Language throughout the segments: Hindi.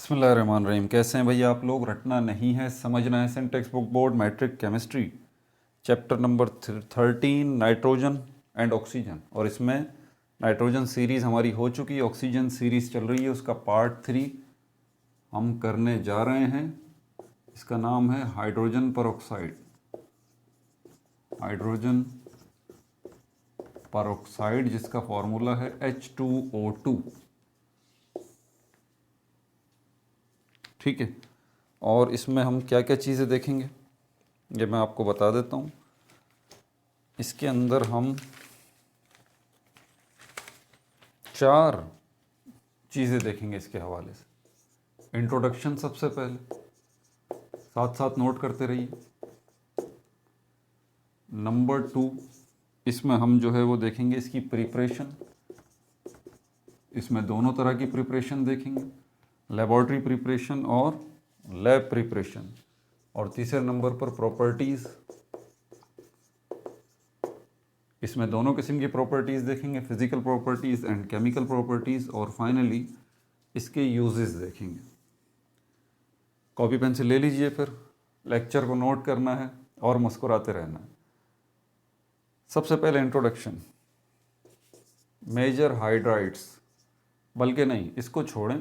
बिस्मिल्लाहिर्रहमानिर्रहीम। कैसे हैं भैया आप लोग? रटना नहीं है, समझना है। Syntax book board matric chemistry chapter number 13 nitrogen and oxygen. और इसमें नाइट्रोजन सीरीज़ हमारी हो चुकी है, ऑक्सीजन सीरीज़ चल रही है। उसका पार्ट 3 हम करने जा रहे हैं। इसका नाम है हाइड्रोजन परऑक्साइड। हाइड्रोजन परऑक्साइड जिसका फॉर्मूला है H2O2। ठीक है। और इसमें हम क्या क्या चीज़ें देखेंगे ये मैं आपको बता देता हूँ। इसके अंदर हम 4 चीज़ें देखेंगे इसके हवाले से। इंट्रोडक्शन सबसे पहले, साथ साथ नोट करते रहिए। नंबर 2, इसमें हम जो है वो देखेंगे इसकी प्रिपरेशन। इसमें दोनों तरह की प्रिपरेशन देखेंगे, लेबॉर्ट्री प्रिपरेशन और लैब प्रिपरेशन। और तीसरे नंबर पर प्रॉपर्टीज़। इसमें दोनों किस्म की प्रॉपर्टीज़ देखेंगे, physical properties and chemical properties. और फाइनली इसके यूजेस देखेंगे। कॉपी पेंसिल ले लीजिए, फिर लेक्चर को नोट करना है और मुस्कुराते रहना है। सबसे पहले इंट्रोडक्शन। मेजर हाइड्राइड्स, बल्कि नहीं, इसको छोड़ें।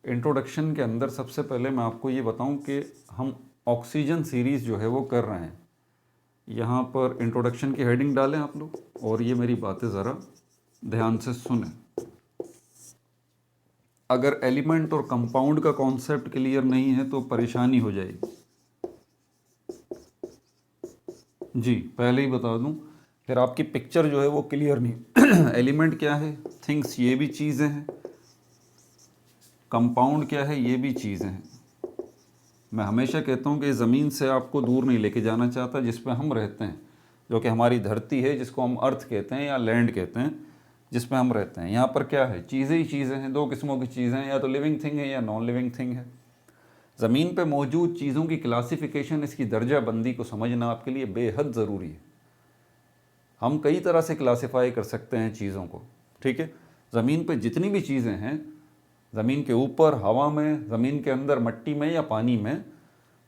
इंट्रोडक्शन के अंदर सबसे पहले मैं आपको ये बताऊं कि हम ऑक्सीजन सीरीज़ जो है वो कर रहे हैं। यहाँ पर इंट्रोडक्शन की हेडिंग डालें आप लोग, और ये मेरी बातें ज़रा ध्यान से सुनें। अगर एलिमेंट और कंपाउंड का कॉन्सेप्ट क्लियर नहीं है तो परेशानी हो जाएगी। जी, पहले ही बता दूं, फिर आपकी पिक्चर जो है वो क्लियर नहीं। एलिमेंट क्या है, थिंग्स, ये भी चीज़ें हैं। कंपाउंड क्या है, ये भी चीज़ें हैं। मैं हमेशा कहता हूँ कि ज़मीन से आपको दूर नहीं लेके जाना चाहता जिस पे हम रहते हैं, जो कि हमारी धरती है, जिसको हम अर्थ कहते हैं या लैंड कहते हैं, जिस पे हम रहते हैं। यहाँ पर क्या है, चीज़ें ही चीज़ें हैं। 2 किस्मों की चीज़ें हैं, या तो लिविंग थिंग है या नॉन लिविंग थिंग है। ज़मीन पे मौजूद चीज़ों की क्लासिफिकेशन, इसकी दर्जाबंदी को समझना आपके लिए बेहद ज़रूरी है। हम कई तरह से क्लासिफाई कर सकते हैं चीज़ों को। ठीक है। ज़मीन पे जितनी भी चीज़ें हैं, ज़मीन के ऊपर, हवा में, ज़मीन के अंदर, मिट्टी में या पानी में,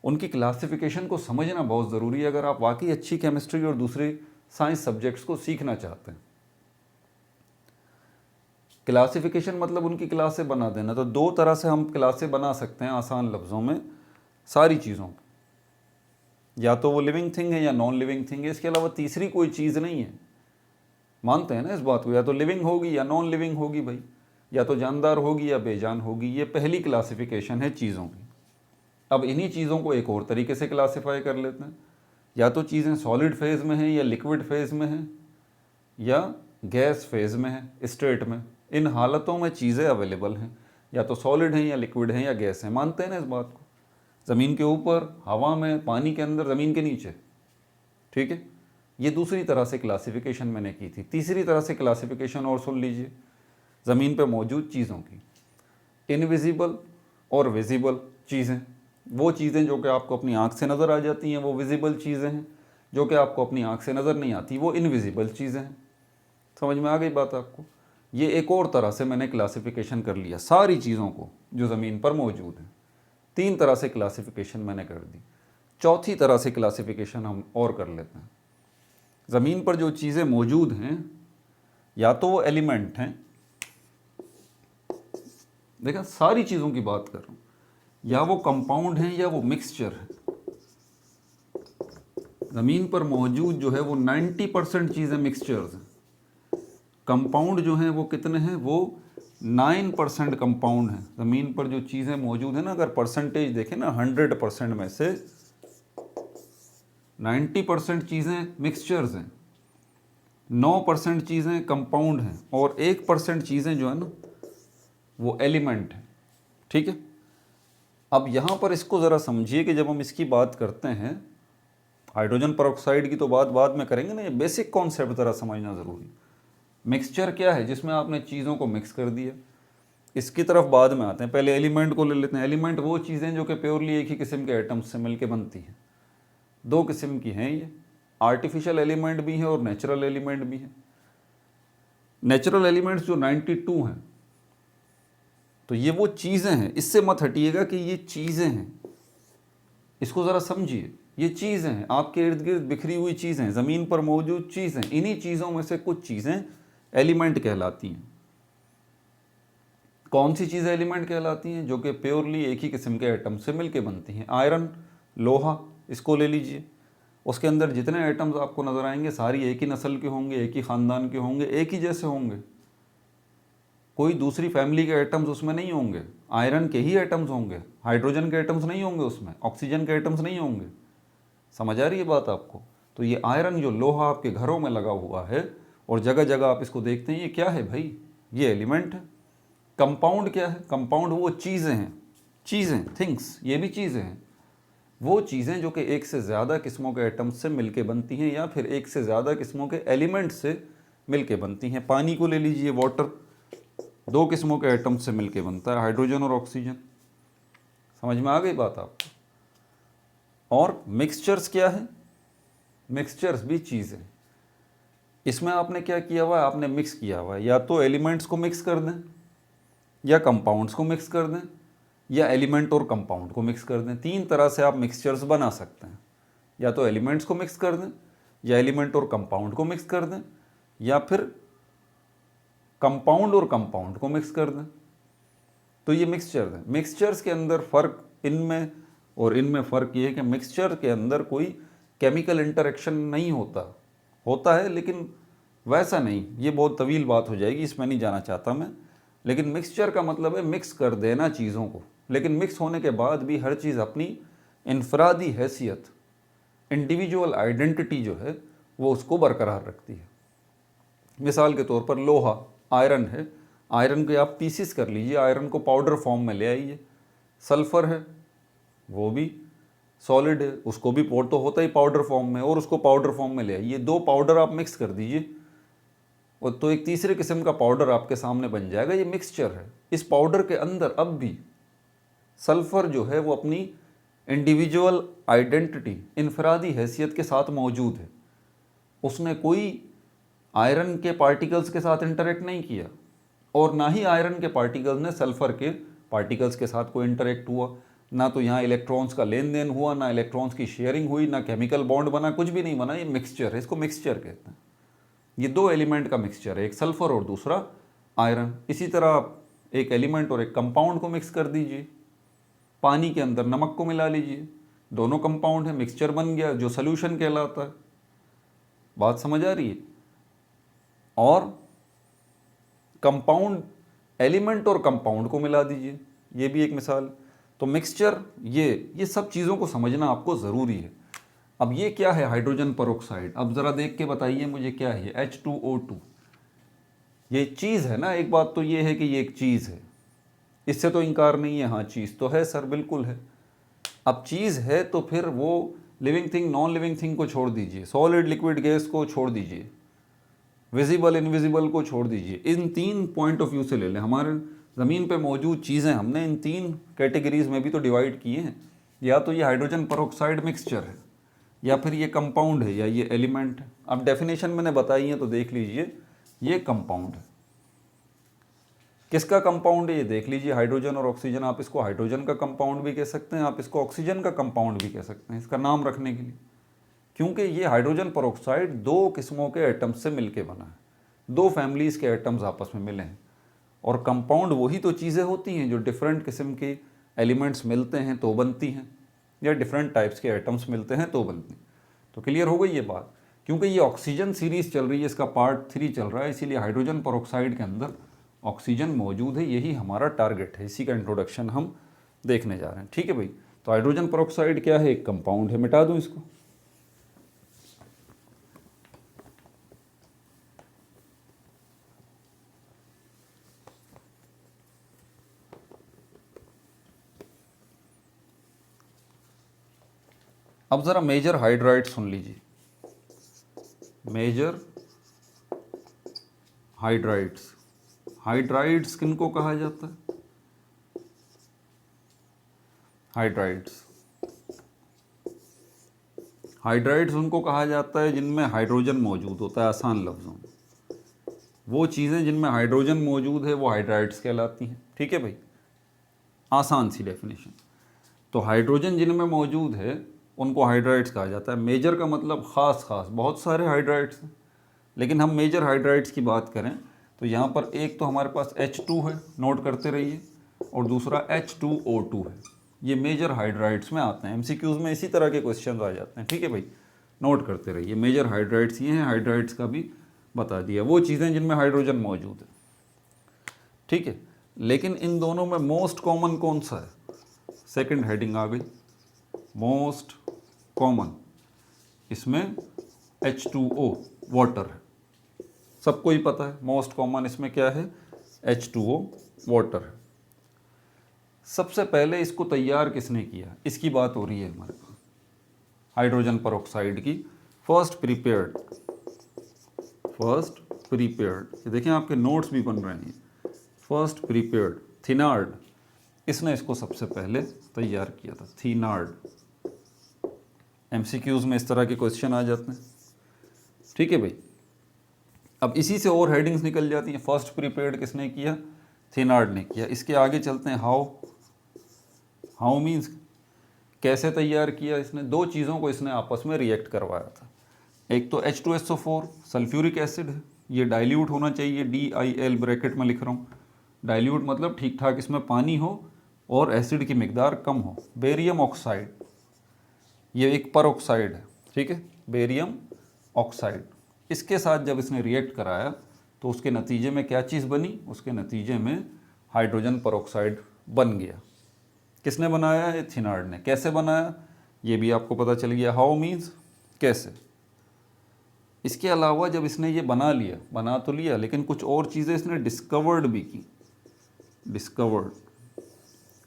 उनकी क्लासिफिकेशन को समझना बहुत ज़रूरी है अगर आप वाकई अच्छी केमिस्ट्री और दूसरे साइंस सब्जेक्ट्स को सीखना चाहते हैं। क्लासिफिकेशन मतलब उनकी क्लासें बना देना। तो 2 तरह से हम क्लासें बना सकते हैं आसान लफ्ज़ों में सारी चीज़ों की। या तो वो लिविंग थिंग है या नॉन लिविंग थिंग है, इसके अलावा तीसरी कोई चीज़ नहीं है। मानते हैं ना इस बात को? या तो लिविंग होगी या नॉन लिविंग होगी भाई, या तो जानदार होगी या बेजान होगी। ये पहली क्लासिफिकेशन है चीज़ों की। अब इन्हीं चीज़ों को एक और तरीके से क्लासिफाई कर लेते हैं। या तो चीज़ें सॉलिड फेज़ में हैं या लिक्विड फेज़ में हैं या गैस फेज़ में है, स्टेट में। इन हालतों में चीज़ें अवेलेबल हैं, या तो सॉलिड हैं या लिक्विड हैं या गैस हैं। मानते हैं ना इस बात को? ज़मीन के ऊपर, हवा में, पानी के अंदर, ज़मीन के नीचे। ठीक है। ये दूसरी तरह से क्लासिफिकेशन मैंने की थी। तीसरी तरह से क्लासिफिकेशन और सुन लीजिए, ज़मीन पर मौजूद चीज़ों की। इनविजिबल और विजिबल चीज़ें। वो चीज़ें जो कि आपको अपनी आँख से नज़र आ जाती हैं वो विजिबल चीज़ें हैं, जो कि आपको अपनी आँख से नज़र नहीं आती वो इनविजिबल चीज़ें हैं। समझ में आ गई बात आपको? ये एक और तरह से मैंने क्लासिफिकेशन कर लिया सारी चीज़ों को जो ज़मीन पर मौजूद हैं। 3 तरह से क्लासिफिकेशन मैंने कर दी। चौथी तरह से क्लासिफिकेशन हम और कर लेते हैं। ज़मीन पर जो चीज़ें मौजूद हैं, या तो वो एलिमेंट हैं, देखा सारी चीज़ों की बात कर रहा हूँ, या वो कंपाउंड हैं या वो मिक्सचर है। ज़मीन पर मौजूद जो है वो 90% चीज़ें मिक्सचर्स हैं। कंपाउंड जो हैं वो कितने हैं, वो 9% कंपाउंड हैं। ज़मीन पर जो चीज़ें मौजूद हैं ना, अगर परसेंटेज देखें ना, 100% में से 90% चीज़ें मिक्सचर्स हैं, 9% चीज़ें कंपाउंड हैं, और 1% चीज़ें जो है ना वो एलिमेंट हैं। ठीक है। अब यहाँ पर इसको ज़रा समझिए कि जब हम इसकी बात करते हैं, हाइड्रोजन परऑक्साइड की तो बात बाद में करेंगे ना, ये बेसिक कॉन्सेप्ट ज़रा समझना ज़रूरी। मिक्सचर क्या है? जिसमें आपने चीज़ों को मिक्स कर दिया। इसकी तरफ बाद में आते हैं, पहले एलिमेंट को ले लेते हैं। एलिमेंट वो चीज़ें जो कि प्योरली एक ही किस्म के एटम्स से मिलकर बनती हैं। 2 किस्म की हैं ये, आर्टिफिशियल एलिमेंट भी हैं और नेचुरल एलिमेंट भी हैं। नेचुरल एलिमेंट्स जो 92 हैं, तो ये वो चीज़ें हैं, इससे मत हटिएगा कि ये चीज़ें हैं, इसको ज़रा समझिए। ये चीज़ें हैं, आपके इर्द गिर्द बिखरी हुई चीज़ें, ज़मीन पर मौजूद चीज़ें, इन्हीं चीज़ों में से कुछ चीज़ें एलिमेंट कहलाती हैं। कौन सी चीज़ें एलिमेंट कहलाती हैं? जो कि प्योरली एक ही किस्म के एटम से मिलके बनती हैं। आयरन, लोहा, इसको ले लीजिए, उसके अंदर जितने एटम्स आपको नज़र आएंगे सारी एक ही नस्ल के होंगे, एक ही ख़ानदान के होंगे, एक ही जैसे होंगे, कोई दूसरी फैमिली के एटम्स उसमें नहीं होंगे। आयरन के ही एटम्स होंगे, हाइड्रोजन के एटम्स नहीं होंगे उसमें, ऑक्सीजन के एटम्स नहीं होंगे। समझ आ रही है बात आपको? तो ये आयरन जो लोहा आपके घरों में लगा हुआ है और जगह जगह आप इसको देखते हैं, ये क्या है भाई? ये एलिमेंट है। कंपाउंड क्या है? कंपाउंड वो चीज़ें हैं, चीज़ें, थिंग्स, ये भी चीज़ें हैं। वो चीज़ें जो कि एक से ज़्यादा किस्मों के एटम्स से मिलके बनती हैं या फिर एक से ज़्यादा किस्मों के एलिमेंट से मिलके बनती हैं। पानी को ले लीजिए, वाटर, दो किस्मों के एटम्स से मिलके बनता है, हाइड्रोजन और ऑक्सीजन। समझ में आ गई बात आपको? और मिक्सचर्स क्या है? मिक्सचर्स भी चीज़ें। इसमें आपने क्या किया हुआ है? आपने मिक्स किया हुआ है, या तो एलिमेंट्स को मिक्स कर दें, या कंपाउंड्स को मिक्स कर दें, या एलिमेंट और कंपाउंड को मिक्स कर दें। तीन तरह से आप मिक्सचर्स बना सकते हैं। या तो एलिमेंट्स को मिक्स कर दें, या एलिमेंट और कंपाउंड को मिक्स कर दें, या फिर कंपाउंड और कंपाउंड को मिक्स कर दें। तो ये मिक्सचर है। मिक्सचर्स के अंदर फ़र्क इनमें और इनमें फ़र्क ये है कि मिक्सचर के अंदर कोई केमिकल इंटरेक्शन नहीं होता, होता है लेकिन वैसा नहीं। ये बहुत तवील बात हो जाएगी, इसमें नहीं जाना चाहता मैं। लेकिन मिक्सचर का मतलब है मिक्स कर देना चीज़ों को, लेकिन मिक्स होने के बाद भी हर चीज़ अपनी इनफरादी हैसियत, इंडिविजुअल आइडेंटिटी जो है वो उसको बरकरार रखती है। मिसाल के तौर पर लोहा, आयरन है, आयरन के आप पीसीस कर लीजिए, आयरन को पाउडर फॉर्म में ले आइए। सल्फ़र है, वो भी सॉलिड है, उसको भी पोर्ट तो होता ही पाउडर फॉर्म में, और उसको पाउडर फॉर्म में ले आइए। दो पाउडर आप मिक्स कर दीजिए और तो एक तीसरे किस्म का पाउडर आपके सामने बन जाएगा। ये मिक्सचर है। इस पाउडर के अंदर अब भी सल्फ़र जो है वो अपनी इंडिविजुअल आइडेंटिटी, इनफरादी हैसियत के साथ मौजूद है। उसने कोई आयरन के पार्टिकल्स के साथ इंटरेक्ट नहीं किया, और ना ही आयरन के पार्टिकल्स ने सल्फ़र के पार्टिकल्स के साथ कोई इंटरेक्ट हुआ। ना तो यहाँ इलेक्ट्रॉन्स का लेन देन हुआ, ना इलेक्ट्रॉन्स की शेयरिंग हुई, ना केमिकल बॉन्ड बना, कुछ भी नहीं बना। ये मिक्सचर है, इसको मिक्सचर कहते हैं। ये दो एलिमेंट का मिक्सचर है, एक सल्फ़र और दूसरा आयरन। इसी तरह आप एक एलिमेंट और एक कंपाउंड को मिक्स कर दीजिए। पानी के अंदर नमक को मिला लीजिए, दोनों कंपाउंड है, मिक्सचर बन गया जो सॉल्यूशन कहलाता है। बात समझ आ रही है? और कंपाउंड, एलिमेंट और कंपाउंड को मिला दीजिए, ये भी एक मिसाल। तो मिक्सचर, ये सब चीज़ों को समझना आपको ज़रूरी है। अब ये क्या है? Hydrogen peroxide. अब ज़रा देख के बताइए मुझे क्या है? H2O2 ये चीज़ है ना। एक बात तो ये है कि ये एक चीज़ है, इससे तो इनकार नहीं है। हाँ, चीज़ तो है सर, बिल्कुल है। अब चीज़ है तो फिर वो living thing, non living thing को छोड़ दीजिए, सॉलिड लिक्विड गैस को छोड़ दीजिए, विजिबल इनविजिबल को छोड़ दीजिए। इन तीन पॉइंट ऑफ व्यू से ले लें। हमारे ज़मीन पे मौजूद चीज़ें हमने इन तीन कैटेगरीज में भी तो डिवाइड किए हैं। या तो ये हाइड्रोजन परऑक्साइड मिक्सचर है, या फिर ये कंपाउंड है, या ये एलिमेंट है। अब डेफिनेशन मैंने बताई है तो देख लीजिए, ये कंपाउंड है। किसका कंपाउंड है ये देख लीजिए? हाइड्रोजन और ऑक्सीजन। आप इसको हाइड्रोजन का कंपाउंड भी कह सकते हैं, आप इसको ऑक्सीजन का कंपाउंड भी कह सकते हैं, इसका नाम रखने के लिए। क्योंकि ये हाइड्रोजन परऑक्साइड दो किस्मों के एटम्स से मिलके बना है, दो फैमिलीज़ के एटम्स आपस में मिले हैं। और कंपाउंड वही तो चीज़ें होती हैं जो डिफरेंट किस्म के एलिमेंट्स मिलते हैं तो बनती हैं, या डिफरेंट टाइप्स के एटम्स मिलते हैं तो बनती हैं। तो क्लियर हो गई ये बात? क्योंकि ये ऑक्सीजन सीरीज़ चल रही है, इसका पार्ट 3 चल रहा है, इसीलिए हाइड्रोजन परऑक्साइड के अंदर ऑक्सीजन मौजूद है। यही हमारा टारगेट है, इसी का इंट्रोडक्शन हम देखने जा रहे हैं। ठीक है भाई? तो हाइड्रोजन परऑक्साइड क्या है? एक कंपाउंड है। मिटा दूँ इसको? अब ज़रा मेजर हाइड्राइड्स सुन लीजिए। मेजर हाइड्राइड्स, हाइड्राइड्स किनको कहा जाता है? हाइड्राइड्स, हाइड्राइड्स उनको कहा जाता है जिनमें हाइड्रोजन मौजूद होता है। आसान लफ्ज़ों में वो चीज़ें जिनमें हाइड्रोजन मौजूद है वो हाइड्राइड्स कहलाती हैं। ठीक है भाई? आसान सी डेफिनेशन। तो हाइड्रोजन जिनमें मौजूद है उनको हाइड्राइड्स कहा जाता है। मेजर का मतलब ख़ास बहुत सारे हाइड्राइड्स हैं, लेकिन हम मेजर हाइड्राइड्स की बात करें तो यहाँ पर एक तो हमारे पास H2 है, नोट करते रहिए, और दूसरा H2O2 है। ये मेजर हाइड्राइड्स में आते हैं। MCQs में इसी तरह के क्वेश्चन आ जाते हैं, ठीक है भाई, नोट करते रहिए। मेजर हाइड्राइड्स ये हैं, हाइड्राइड्स का भी बता दिया, वो चीज़ें जिनमें हाइड्रोजन मौजूद है, ठीक है। लेकिन इन दोनों में मोस्ट कॉमन कौन सा है? सेकंड हेडिंग आ गई, मोस्ट कॉमन, इसमें H2O वाटर है, सबको ही पता है। मोस्ट कॉमन इसमें क्या है? H2O वाटर है। सबसे पहले इसको तैयार किसने किया, इसकी बात हो रही है हमारे पास, हाइड्रोजन परऑक्साइड की। फर्स्ट प्रीपेयर्ड, ये देखें आपके नोट्स भी बन रहे हैं। फर्स्ट प्रीपेयर्ड थिनार्ड, इसने इसको सबसे पहले तैयार किया था, थिनार्ड। MCQs में इस तरह के क्वेश्चन आ जाते हैं, ठीक है भाई। अब इसी से और हेडिंग्स निकल जाती हैं। फर्स्ट प्रीपेयर्ड किसने किया? थिनार्ड ने किया। इसके आगे चलते हैं, हाउ मीन्स कैसे तैयार किया इसने? दो चीज़ों को इसने आपस में रिएक्ट करवाया था। एक तो H2SO4 सल्फ्यूरिक एसिड है, ये डाइल्यूट होना चाहिए, DIL ब्रैकेट में लिख रहा हूँ। डाइल्यूट मतलब ठीक ठाक इसमें पानी हो और एसिड की मिकदार कम हो। बेरियम ऑक्साइड, ये एक परऑक्साइड है, ठीक है, बेरियम ऑक्साइड। इसके साथ जब इसने रिएक्ट कराया तो उसके नतीजे में क्या चीज़ बनी? उसके नतीजे में हाइड्रोजन परऑक्साइड बन गया। किसने बनाया है? थिनार्ड ने। कैसे बनाया ये भी आपको पता चल गया, हाउ मीन्स कैसे। इसके अलावा जब इसने ये बना तो लिया, लेकिन कुछ और चीज़ें इसने डिस्कवर्ड भी की।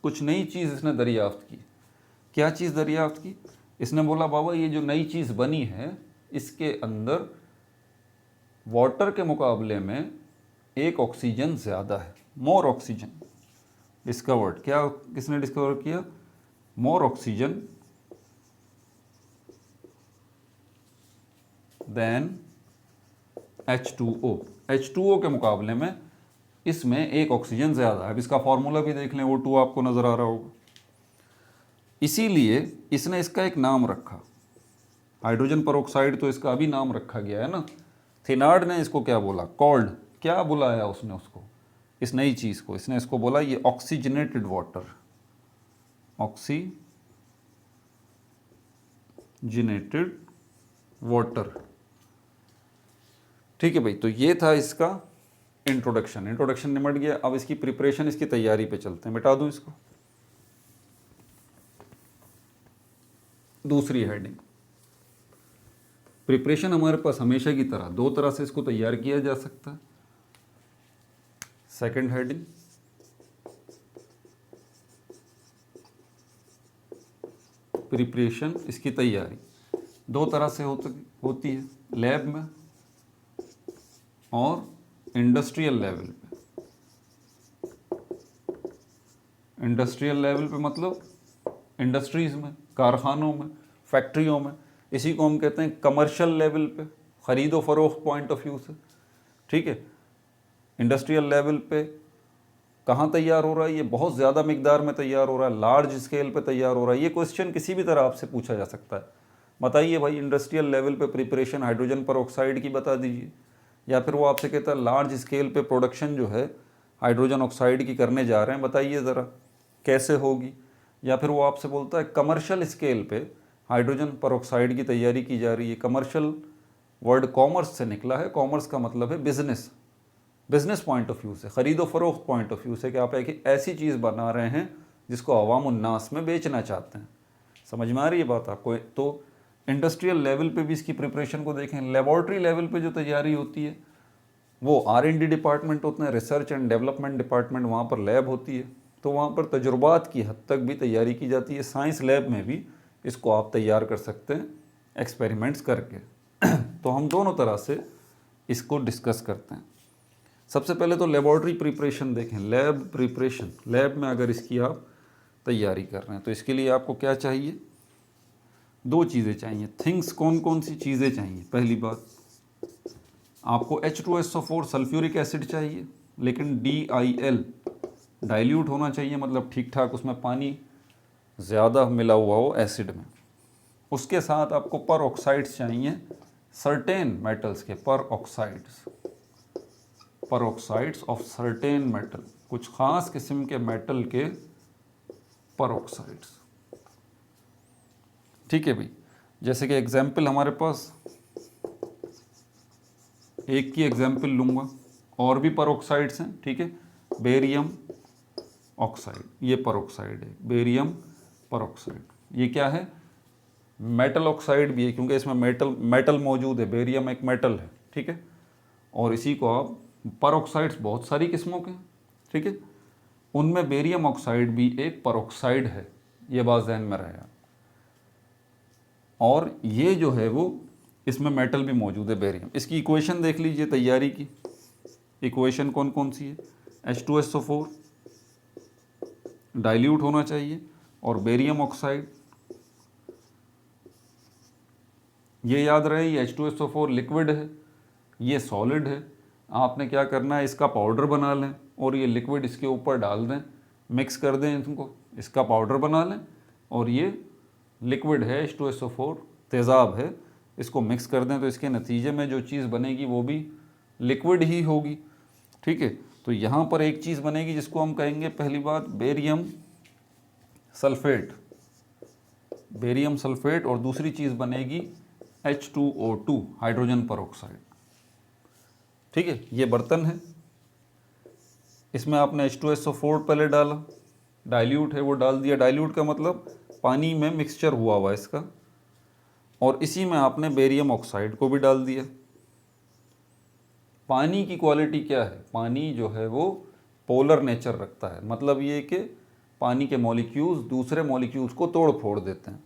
कुछ नई चीज़ इसने दरियाफ्त की। क्या चीज़ दरियाफ्त की? इसने बोला बाबा ये जो नई चीज़ बनी है इसके अंदर वाटर के मुकाबले में एक ऑक्सीजन ज़्यादा है, मोर ऑक्सीजन। डिस्कवर्ड, क्या किसने डिस्कवर किया? मोर ऑक्सीजन देन H2O। H2O के मुकाबले में इसमें एक ऑक्सीजन ज़्यादा है। अब इसका फॉर्मूला भी देख लें, O2 आपको नज़र आ रहा होगा। इसीलिए इसने इसका एक नाम रखा, हाइड्रोजन परऑक्साइड तो इसका अभी नाम रखा गया है ना। थिनार्ड ने इसको क्या बोला? कॉल्ड, क्या बुलाया उसने उसको, इस नई चीज़ को? इसने इसको बोला ये ऑक्सीजनेटेड वाटर, ऑक्सीजनेटेड वाटर, ठीक है भाई। तो ये था इसका इंट्रोडक्शन निमट गया। अब इसकी प्रिपरेशन, इसकी तैयारी पे चलते हैं। मिटा दूं इसको, दूसरी हेडिंग। प्रिपरेशन हमारे पास हमेशा की तरह दो तरह से इसको तैयार किया जा सकता है। सेकंड हेडिंग, प्रिपरेशन, इसकी तैयारी दो तरह से होती है, लैब में और इंडस्ट्रियल लेवल पे। इंडस्ट्रियल लेवल पे मतलब इंडस्ट्रीज़ में, कारखानों में, फैक्ट्रियों में। इसी को हम कहते हैं कमर्शियल लेवल पे, ख़रीदो फरोख्त पॉइंट ऑफ व्यू से, ठीक है। इंडस्ट्रियल लेवल पे कहाँ तैयार हो रहा है? ये बहुत ज़्यादा मिकदार में तैयार हो रहा है, लार्ज स्केल पे तैयार हो रहा है। ये क्वेश्चन किसी भी तरह आपसे पूछा जा सकता है। बताइए भाई, इंडस्ट्रियल लेवल पे प्रिपरेशन हाइड्रोजन परऑक्साइड की बता दीजिए, या फिर वो आपसे कहता है लार्ज स्केल पे प्रोडक्शन जो है हाइड्रोजन ऑक्साइड की करने जा रहे हैं, बताइए ज़रा कैसे होगी। या फिर वो आपसे बोलता है कमर्शियल स्केल पे हाइड्रोजन परऑक्साइड की तैयारी की जा रही है। कमर्शियल वर्ड कॉमर्स से निकला है, कॉमर्स का मतलब है बिजनेस पॉइंट ऑफ व्यू से, ख़रीदो फरोख्त पॉइंट ऑफ व्यू से, कि आप एक ऐसी चीज़ बना रहे हैं जिसको अवाम उन्नास में बेचना चाहते हैं। समझ में आ रही है बात आपको? तो इंडस्ट्रियल लेवल पे भी इसकी प्रिपरेशन को देखें। लेबॉर्ट्री लेवल पे जो तैयारी होती है वो R&D डिपार्टमेंट होते हैं, रिसर्च एंड डेवलपमेंट डिपार्टमेंट, वहाँ पर लैब होती है, तो वहाँ पर तजुर्बात की हद तक भी तैयारी की जाती है। साइंस लैब में भी इसको आप तैयार कर सकते हैं एक्सपेरिमेंट्स करके। तो हम दोनों तरह से इसको डिस्कस करते हैं। सबसे पहले तो लेबॉर्ट्री प्रिपरेशन देखें, लैब प्रिपरेशन। लैब में अगर इसकी आप तैयारी कर रहे हैं तो इसके लिए आपको क्या चाहिए? दो चीज़ें चाहिए। थिंग्स कौन कौन सी चीज़ें चाहिए? पहली बात, आपको H2SO4 सल्फ्यूरिक एसिड चाहिए, लेकिन DIL डाइल्यूट होना चाहिए मतलब ठीक ठाक उसमें पानी ज़्यादा मिला हुआ हो एसिड में। उसके साथ आपको पर ऑक्साइड्स चाहिए सर्टेन मेटल्स के, पर ऑक्साइड्स ऑफ सर्टेन मेटल, कुछ खास किस्म के मेटल के पर ऑक्साइड्स। ठीक है भाई, जैसे कि एग्जाम्पल हमारे पास एक की एग्जाम्पल लूँगा, और भी पर ऑक्साइड्स हैं। ठीक है, बेरियम ऑक्साइड, ये पर ऑक्साइड है, बेरियम पर ऑक्साइड। ये क्या है? मेटल ऑक्साइड भी है, क्योंकि इसमें मेटल मौजूद है, बेरियम एक मेटल है। ठीक है, और इसी को आप पर ऑक्साइड्स बहुत सारी किस्मों के हैं। ठीक है, उनमें बेरियम ऑक्साइड भी एक पर ऑक्साइड है, ये बात ध्यान में रहेगा। और ये जो है वो इसमें मेटल भी मौजूद है बेरियम। इसकी इक्वेशन देख लीजिए तैयारी की। इक्वेशन कौन कौन सी है? H2SO4 डाइल्यूट होना चाहिए, और बेरियम ऑक्साइड, ये याद रहे ये H2SO4 लिक्विड है, ये सॉलिड है। आपने क्या करना है, इसका पाउडर बना लें और ये लिक्विड इसके ऊपर डाल दें, मिक्स कर दें इनको, इसका पाउडर बना लें, और ये लिक्विड है H2SO4 तेज़ाब है, इसको मिक्स कर दें, तो इसके नतीजे में जो चीज़ बनेगी वो भी लिक्विड ही होगी। ठीक है, तो यहाँ पर एक चीज़ बनेगी जिसको हम कहेंगे, पहली बात बेरियम सल्फेट, बेरियम सल्फेट, और दूसरी चीज़ बनेगी H2O2 हाइड्रोजन पर ऑक्साइड। ठीक है, ये बर्तन है, इसमें आपने H2SO4 पहले डाला, डाइल्यूट है वो डाल दिया, डाइल्यूट का मतलब पानी में मिक्सचर हुआ हुआ इसका, और इसी में आपने बेरियम ऑक्साइड को भी डाल दिया। पानी की क्वालिटी क्या है? पानी जो है वो पोलर नेचर रखता है, मतलब ये कि पानी के मॉलिक्यूल्स दूसरे मॉलिक्यूल्स को तोड़ फोड़ देते हैं।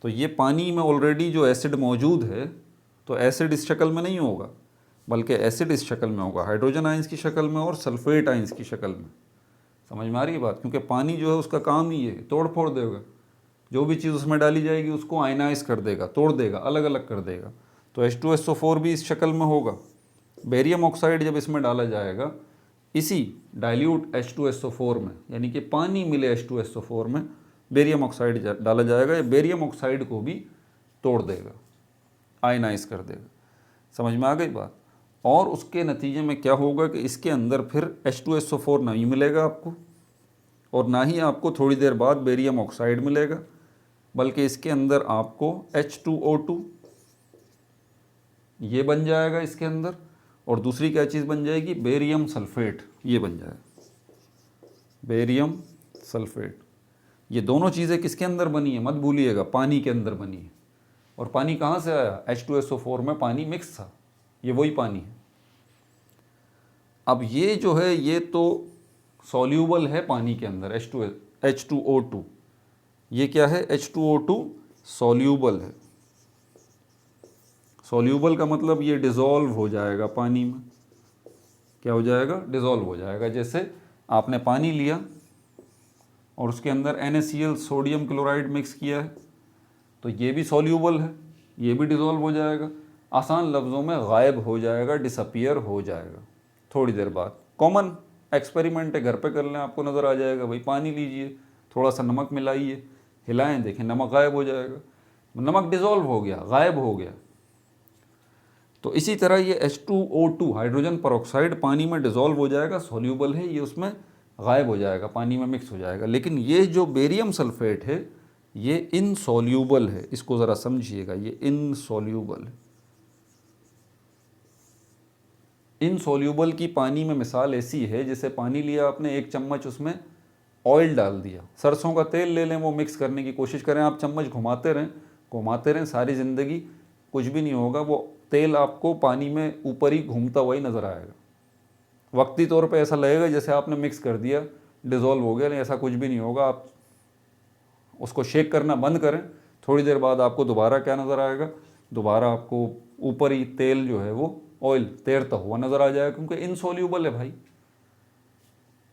तो ये पानी में ऑलरेडी जो एसिड मौजूद है, तो एसिड इस शक्ल में नहीं होगा, बल्कि एसिड इस शक्ल में होगा, हाइड्रोजन आइंस की शक्ल में और सल्फेट आइंस की शक्ल में। समझ में आ रही है बात? क्योंकि पानी जो है उसका काम ही है तोड़ फोड़ देगा, जो भी चीज़ उसमें डाली जाएगी उसको आयनाइज कर देगा, तोड़ देगा, अलग अलग कर देगा। तो H2SO4 भी इस शक्ल में होगा। बेरियम ऑक्साइड जब इसमें डाला जाएगा, इसी डाइल्यूट H2SO4 में, यानी कि पानी मिले H2SO4 में बेरियम ऑक्साइड डाला जाएगा, या बेरियम ऑक्साइड को भी तोड़ देगा, आयनाइज कर देगा। समझ में आ गई बात? और उसके नतीजे में क्या होगा कि इसके अंदर फिर H2SO4 नहीं मिलेगा आपको, और ना ही आपको थोड़ी देर बाद बेरियम ऑक्साइड मिलेगा, बल्कि इसके अंदर आपको H2O2 ये बन जाएगा इसके अंदर, और दूसरी क्या चीज़ बन जाएगी? बेरियम सल्फेट, ये बन जाएगा बेरियम सल्फेट। ये दोनों चीज़ें किसके अंदर बनी है मत भूलिएगा, पानी के अंदर बनी है। और पानी कहाँ से आया? H2SO4 में पानी मिक्स था, ये वही पानी है। अब ये जो है ये तो सॉल्यूबल है पानी के अंदर, H2O2, ये क्या है? H2O2 सॉल्यूबल है। सॉल्यूबल का मतलब ये डिज़ोल्व हो जाएगा पानी में। क्या हो जाएगा? डिज़ोल्व हो जाएगा। जैसे आपने पानी लिया और उसके अंदर NaCl सोडियम क्लोराइड मिक्स किया है, तो ये भी सॉल्यूबल है, ये भी डिज़ोल्व हो जाएगा। आसान लफ्ज़ों में गायब हो जाएगा, डिसअपियर हो जाएगा थोड़ी देर बाद। कॉमन एक्सपेरिमेंट है, घर पे कर लें, आपको नज़र आ जाएगा। भाई पानी लीजिए, थोड़ा सा नमक मिलाइए, हिलाएं, देखें नमक गायब हो जाएगा, नमक डिज़ोल्व हो गया, गायब हो गया। तो इसी तरह ये H2O2 हाइड्रोजन परऑक्साइड पानी में डिज़ोल्व हो जाएगा, सॉल्यूबल है, ये उसमें गायब हो जाएगा, पानी में मिक्स हो जाएगा। लेकिन ये जो बेरियम सल्फेट है ये इनसॉल्यूबल है, इसको ज़रा समझिएगा, ये इनसॉल्यूबल है। इनसॉल्यूबल की पानी में मिसाल ऐसी है जैसे पानी लिया आपने, एक चम्मच उसमें ऑयल डाल दिया, सरसों का तेल ले लें, वो मिक्स करने की कोशिश करें, आप चम्मच घुमाते रहें सारी ज़िंदगी, कुछ भी नहीं होगा, वो तेल आपको पानी में ऊपर ही घूमता हुआ ही नज़र आएगा। वक्ती तौर पे ऐसा लगेगा जैसे आपने मिक्स कर दिया, डिज़ोल्व हो गया, लेकिन ऐसा कुछ भी नहीं होगा। आप उसको शेक करना बंद करें, थोड़ी देर बाद आपको दोबारा क्या नज़र आएगा? दोबारा आपको ऊपर ही तेल जो है वो ऑयल तैरता हुआ नज़र आ जाएगा, क्योंकि इनसॉल्यूबल है भाई।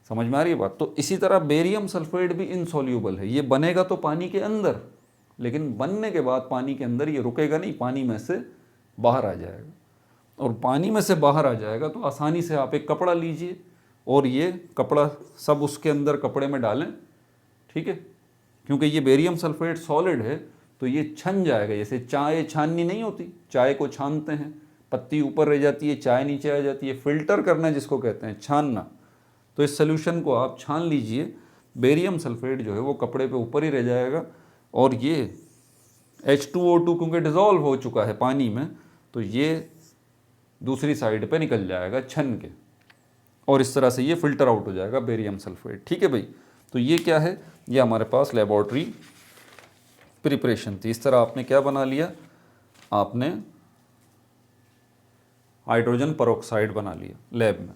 समझ में आ रही है बात? तो इसी तरह बेरियम सल्फेट भी इनसॉल्यूबल है, ये बनेगा तो पानी के अंदर, लेकिन बनने के बाद पानी के अंदर ये रुकेगा नहीं, पानी में से बाहर आ जाएगा। और पानी में से बाहर आ जाएगा तो आसानी से आप एक कपड़ा लीजिए, और ये कपड़ा सब उसके अंदर कपड़े में डालें, ठीक है, क्योंकि ये बेरियम सल्फेट सॉलिड है तो ये छन जाएगा। जैसे चाय छाननी नहीं होती, चाय को छानते हैं, पत्ती ऊपर रह जाती है, चाय नीचे आ जाती है, फिल्टर करना जिसको कहते हैं, छानना। तो इस सोल्यूशन को आप छान लीजिए, बेरियम सल्फेट जो है वो कपड़े पे ऊपर ही रह जाएगा, और ये H2O2 क्योंकि डिज़ोल्व हो चुका है पानी में, तो ये दूसरी साइड पे निकल जाएगा छन के, और इस तरह से ये फिल्टर आउट हो जाएगा बेरियम सल्फेट। ठीक है भाई, तो ये क्या है, ये हमारे पास लेबॉर्ट्री प्रिपरेशन थी। इस तरह आपने क्या बना लिया, आपने हाइड्रोजन परऑक्साइड बना लिया लैब में।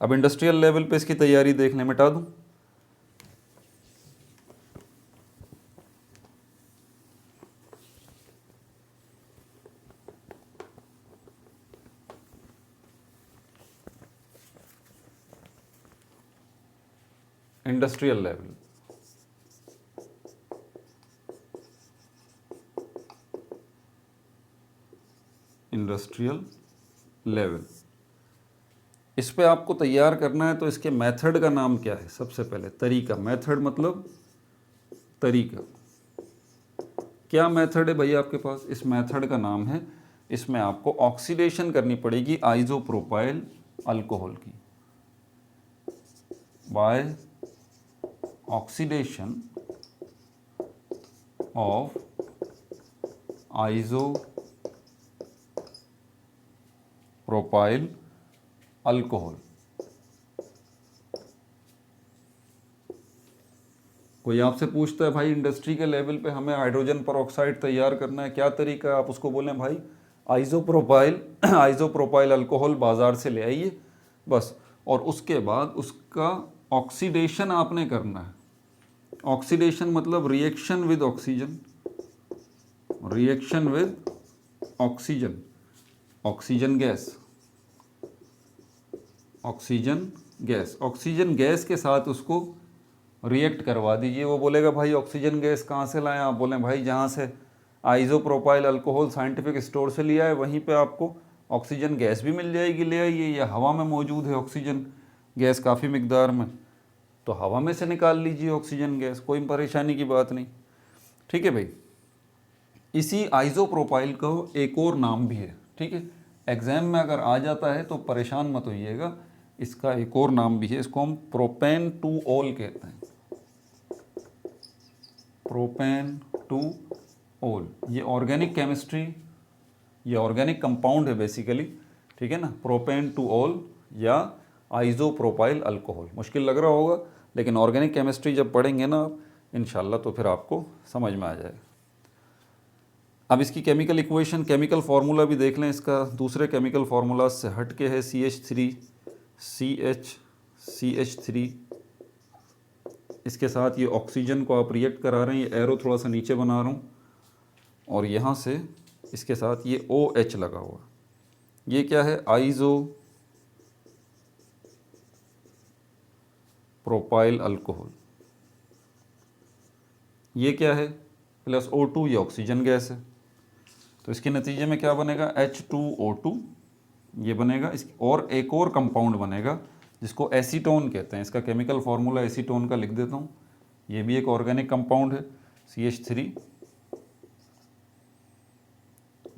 अब इंडस्ट्रियल लेवल पे इसकी तैयारी देखने, मिटा दूं। इंडस्ट्रियल लेवल, इंडस्ट्रियल लेवल, इस पे आपको तैयार करना है। तो इसके मेथड का नाम क्या है, सबसे पहले तरीका, मेथड मतलब तरीका। क्या मेथड है भाई आपके पास, इस मेथड का नाम है, इसमें आपको ऑक्सीडेशन करनी पड़ेगी आइसोप्रोपाइल अल्कोहल की, by oxidation of isopropyl alcohol. कोई आपसे पूछता है भाई इंडस्ट्री के लेवल पे हमें हाइड्रोजन परऑक्साइड तैयार करना है, क्या तरीका है, आप उसको बोलें भाई आइसोप्रोपाइल अल्कोहल बाजार से ले आइए बस, और उसके बाद उसका ऑक्सीडेशन आपने करना है। ऑक्सीडेशन मतलब reaction with oxygen, reaction with oxygen, oxygen gas, oxygen gas, oxygen gas के साथ उसको रिएक्ट करवा दीजिए। वो बोलेगा भाई ऑक्सीजन गैस कहाँ से लाएं, आप बोलें भाई जहाँ से आइसोप्रोपाइल अल्कोहल साइंटिफिक स्टोर से लिया है वहीं पे आपको ऑक्सीजन गैस भी मिल जाएगी, ले आइए, या हवा में मौजूद है ऑक्सीजन गैस काफ़ी मिकदार में, तो हवा में से निकाल लीजिए ऑक्सीजन गैस, कोई परेशानी की बात नहीं। ठीक है भाई, इसी आइसोप्रोपाइल का एक और नाम भी है, ठीक है, एग्जाम में अगर आ जाता है तो परेशान मत होइएगा, इसका एक और नाम भी है, इसको हम प्रोपेन टू ऑल कहते हैं, प्रोपेन टू ऑल। ये ऑर्गेनिक केमिस्ट्री, ये ऑर्गेनिक कंपाउंड है बेसिकली, ठीक है ना, प्रोपेन टू ऑल या आइसोप्रोपाइल अल्कोहल। मुश्किल लग रहा होगा, लेकिन ऑर्गेनिक केमिस्ट्री जब पढ़ेंगे ना आप इंशाल्लाह तो फिर आपको समझ में आ जाएगा। अब इसकी केमिकल इक्वेशन, केमिकल फार्मूला भी देख लें इसका, दूसरे केमिकल फार्मूला से हट के है, CH3, इसके साथ ये ऑक्सीजन को आप रिएक्ट करा रहे हैं, ये एरो थोड़ा सा नीचे बना रहा हूँ, और यहाँ से इसके साथ ये OH लगा हुआ, ये क्या है, आइसोप्रोपाइल अल्कोहल। ये क्या है, प्लस O2, ये ऑक्सीजन गैस है, तो इसके नतीजे में क्या बनेगा, H2O2 ये बनेगा। इस और एक और कंपाउंड बनेगा जिसको एसीटोन कहते हैं, इसका केमिकल फार्मूला एसीटोन का लिख देता हूँ, ये भी एक ऑर्गेनिक कंपाउंड है, CH3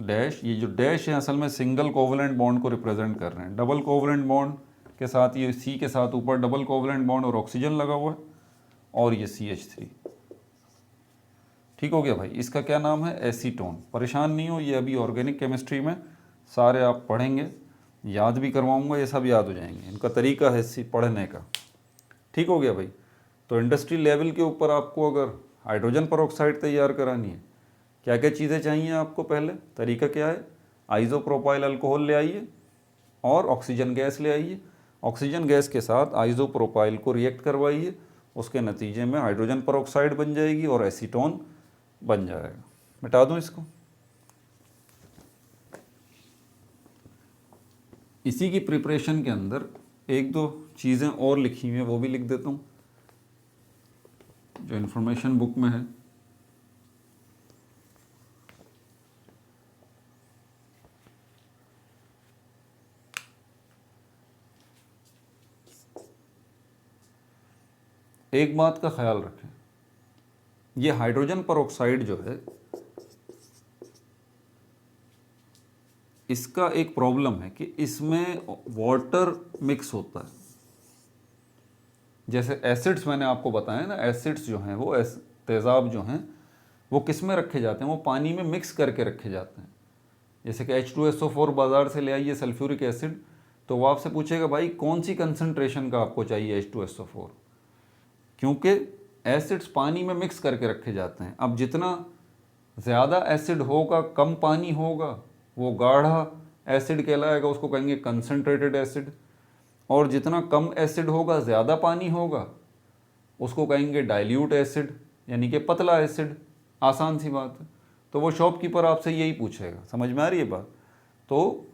डैश, ये जो डैश है असल में सिंगल कोवलेंट बॉन्ड को रिप्रेजेंट कर रहे हैं, डबल कोवलेंट बॉन्ड के साथ ये C के साथ ऊपर डबल कोवलेंट बॉन्ड और ऑक्सीजन लगा हुआ है, और ये CH3। ठीक हो गया भाई, इसका क्या नाम है, एसीटोन। परेशान नहीं हो, ये अभी ऑर्गेनिक केमिस्ट्री में सारे आप पढ़ेंगे, याद भी करवाऊंगा, ये सब याद हो जाएंगे, इनका तरीका है पढ़ने का। ठीक हो गया भाई, तो इंडस्ट्री लेवल के ऊपर आपको अगर हाइड्रोजन परऑक्साइड तैयार करानी है, क्या क्या चीज़ें चाहिए आपको, पहले तरीका क्या है, आइसोप्रोपाइल अल्कोहल ले आइए और ऑक्सीजन गैस ले आइए, ऑक्सीजन गैस के साथ आइसोप्रोपाइल को रिएक्ट करवाइए, उसके नतीजे में हाइड्रोजन परऑक्साइड बन जाएगी और एसीटोन बन जाएगा। मिटा दूं इसको। इसी की प्रिपरेशन के अंदर एक दो चीज़ें और लिखी हुई हैं, वो भी लिख देता हूँ जो इन्फॉर्मेशन बुक में है। एक बात का ख्याल रखें, ये हाइड्रोजन परऑक्साइड जो है इसका एक प्रॉब्लम है कि इसमें वाटर मिक्स होता है। जैसे एसिड्स मैंने आपको बताया ना, एसिड्स जो हैं वो तेज़ाब जो हैं वो किस में रखे जाते हैं, वो पानी में मिक्स करके रखे जाते हैं। जैसे कि H2SO4 बाज़ार से ले आइए सल्फ्यूरिक एसिड, तो वो आपसे पूछेगा भाई कौन सी कंसंट्रेशन का आपको चाहिए H2SO4, क्योंकि एसिड्स पानी में मिक्स करके रखे जाते हैं। अब जितना ज़्यादा एसिड होगा कम पानी होगा, वो गाढ़ा एसिड कहलाएगा, उसको कहेंगे कंसंट्रेटेड एसिड। और जितना कम एसिड होगा ज़्यादा पानी होगा, उसको कहेंगे डाइल्यूट एसिड, यानी कि पतला एसिड। आसान सी बात है। तो वो शॉपकीपर आपसे यही पूछेगा, समझ में आ रही है बात। तो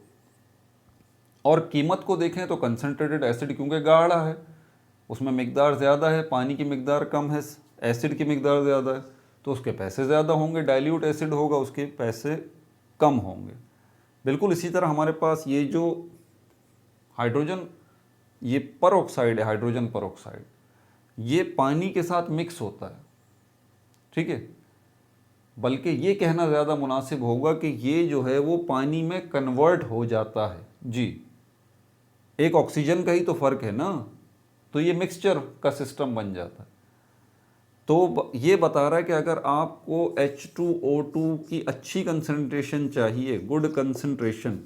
और कीमत को देखें तो कंसंट्रेटेड एसिड क्योंकि गाढ़ा है, उसमें मिकदार ज़्यादा है, पानी की मिकदार कम है, एसिड की मिकदार ज़्यादा है, तो उसके पैसे ज़्यादा होंगे। डाइल्यूट एसिड होगा, उसके पैसे कम होंगे। बिल्कुल इसी तरह हमारे पास ये जो हाइड्रोजन, ये परऑक्साइड है, हाइड्रोजन परऑक्साइड, ये पानी के साथ मिक्स होता है, ठीक है। बल्कि ये कहना ज़्यादा मुनासिब होगा कि ये जो है वो पानी में कन्वर्ट हो जाता है जी। एक ऑक्सीजन का ही तो फ़र्क है ना, तो ये मिक्सचर का सिस्टम बन जाता है। तो ये बता रहा है कि अगर आपको H2O2 की अच्छी कंसंट्रेशन चाहिए, गुड कंसंट्रेशन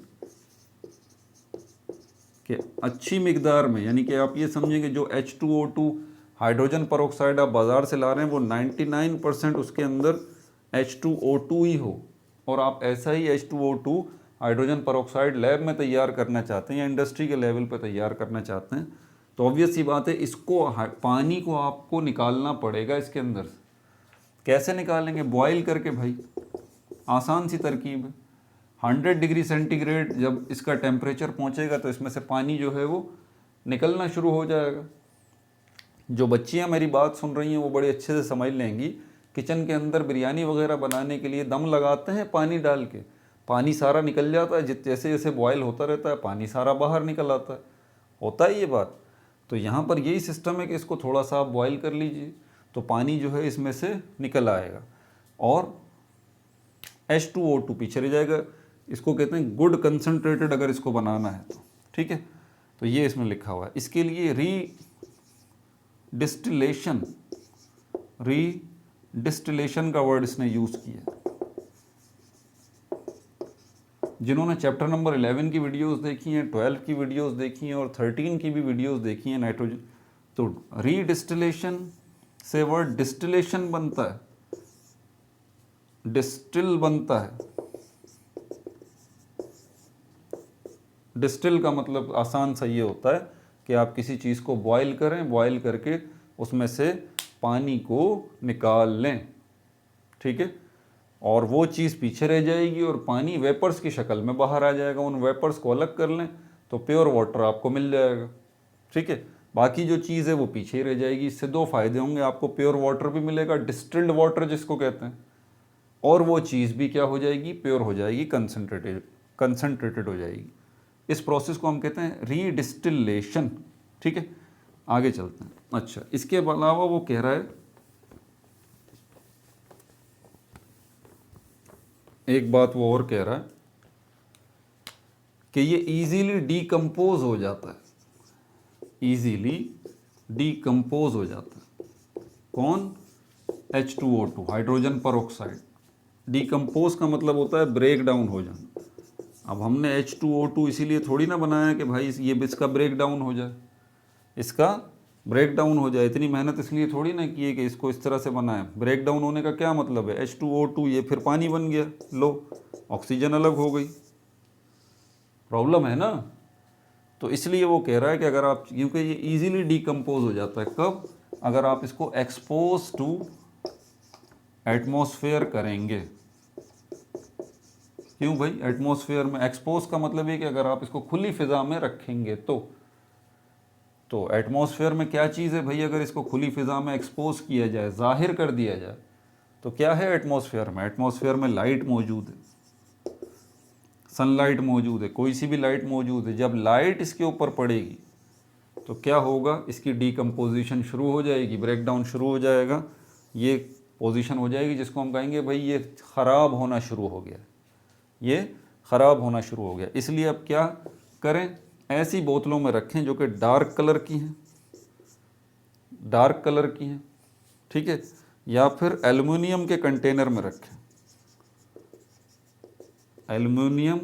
कि अच्छी मिकदार में, यानी कि आप ये समझेंगे जो H2O2 हाइड्रोजन परऑक्साइड आप बाज़ार से ला रहे हैं वो 99% उसके अंदर H2O2 ही हो, और आप ऐसा ही H2O2 हाइड्रोजन परऑक्साइड लैब में तैयार करना चाहते हैं या इंडस्ट्री के लेवल पर तैयार करना चाहते हैं, तो ऑब्वियस सी बात है इसको पानी को आपको निकालना पड़ेगा इसके अंदर से। कैसे निकालेंगे? बॉयल करके भाई, आसान सी तरकीब है। 100 डिग्री सेंटीग्रेड जब इसका टेम्परेचर पहुंचेगा तो इसमें से पानी जो है वो निकलना शुरू हो जाएगा। जो बच्चियां मेरी बात सुन रही हैं वो बड़े अच्छे से समझ लेंगी, किचन के अंदर बिरयानी वगैरह बनाने के लिए दम लगाते हैं पानी डाल के, पानी सारा निकल जाता है, जैसे जैसे बॉयल होता रहता है पानी सारा बाहर निकल आता है, होता है ये बात। तो यहाँ पर यही सिस्टम है कि इसको थोड़ा सा आप बॉयल कर लीजिए तो पानी जो है इसमें से निकल आएगा और H2O2 पीछे रह जाएगा। इसको कहते हैं गुड कंसंट्रेटेड, अगर इसको बनाना है तो, ठीक है। तो ये इसमें लिखा हुआ है। इसके लिए रीडिस्टिलेशन का वर्ड इसने यूज़ किया। जिन्होंने चैप्टर नंबर 11 की वीडियोस देखी हैं, 12 की वीडियोस देखी हैं और 13 की भी वीडियोस देखी हैं नाइट्रोजन, तो रीडिस्टिलेशन से वर्ड डिस्टिलेशन बनता है, डिस्टिल बनता है। डिस्टिल का मतलब आसान सा ये होता है कि आप किसी चीज़ को बॉयल करें, बॉयल करके उसमें से पानी को निकाल लें, ठीक है, और वो चीज़ पीछे रह जाएगी और पानी वेपर्स की शक्ल में बाहर आ जाएगा। उन वेपर्स को अलग कर लें तो प्योर वाटर आपको मिल जाएगा, ठीक है। बाकी जो चीज़ है वो पीछे ही रह जाएगी। इससे दो फायदे होंगे, आपको प्योर वाटर भी मिलेगा, डिस्टिल्ड वाटर जिसको कहते हैं, और वो चीज़ भी क्या हो जाएगी, प्योर हो जाएगी, कंसनट्रेटेड हो जाएगी। इस प्रोसेस को हम कहते हैं रीडिस्टिलेशन, ठीक है। आगे चलते हैं। अच्छा, इसके अलावा वो कह रहा है, एक बात वो और कह रहा है कि ये इजीली डीकम्पोज हो जाता है, इजीली डीकम्पोज हो जाता है। कौन? H2O2 hydrogen peroxide. डीकम्पोज का मतलब होता है ब्रेक डाउन हो जाना। अब हमने H2O2 इसीलिए थोड़ी ना बनाया कि भाई ये इसका ब्रेक डाउन हो जाए, इसका ब्रेक डाउन हो जाए। इतनी मेहनत इसलिए थोड़ी ना की है कि इसको इस तरह से बनाए। ब्रेक डाउन होने का क्या मतलब है? H2O2 ये फिर पानी बन गया, लो ऑक्सीजन अलग हो गई, प्रॉब्लम है ना। तो इसलिए वो कह रहा है कि अगर आप, क्योंकि ये इजीली डीकम्पोज हो जाता है, कब? अगर आप इसको एक्सपोज टू एटमॉस्फेयर करेंगे। क्यों भाई? एटमॉस्फेयर में एक्सपोज का मतलब है कि अगर आप इसको खुली फिजा में रखेंगे तो एटमॉस्फेयर में क्या चीज़ है भाई? अगर इसको खुली फिजा में एक्सपोज किया जाए, जाहिर कर दिया जाए, तो क्या है एटमॉस्फेयर में? एटमॉस्फेयर में लाइट मौजूद है, सनलाइट मौजूद है, कोई सी भी लाइट मौजूद है। जब लाइट इसके ऊपर पड़ेगी तो क्या होगा, इसकी डीकम्पोजिशन शुरू हो जाएगी, ब्रेकडाउन शुरू हो जाएगा, ये पोजीशन हो जाएगी जिसको हम कहेंगे भाई ये ख़राब होना शुरू हो गया, ये ख़राब होना शुरू हो गया। इसलिए अब क्या करें, ऐसी बोतलों में रखें जो कि डार्क कलर की हैं, डार्क कलर की हैं, ठीक है, या फिर एल्युमिनियम के कंटेनर में रखें। एल्युमिनियम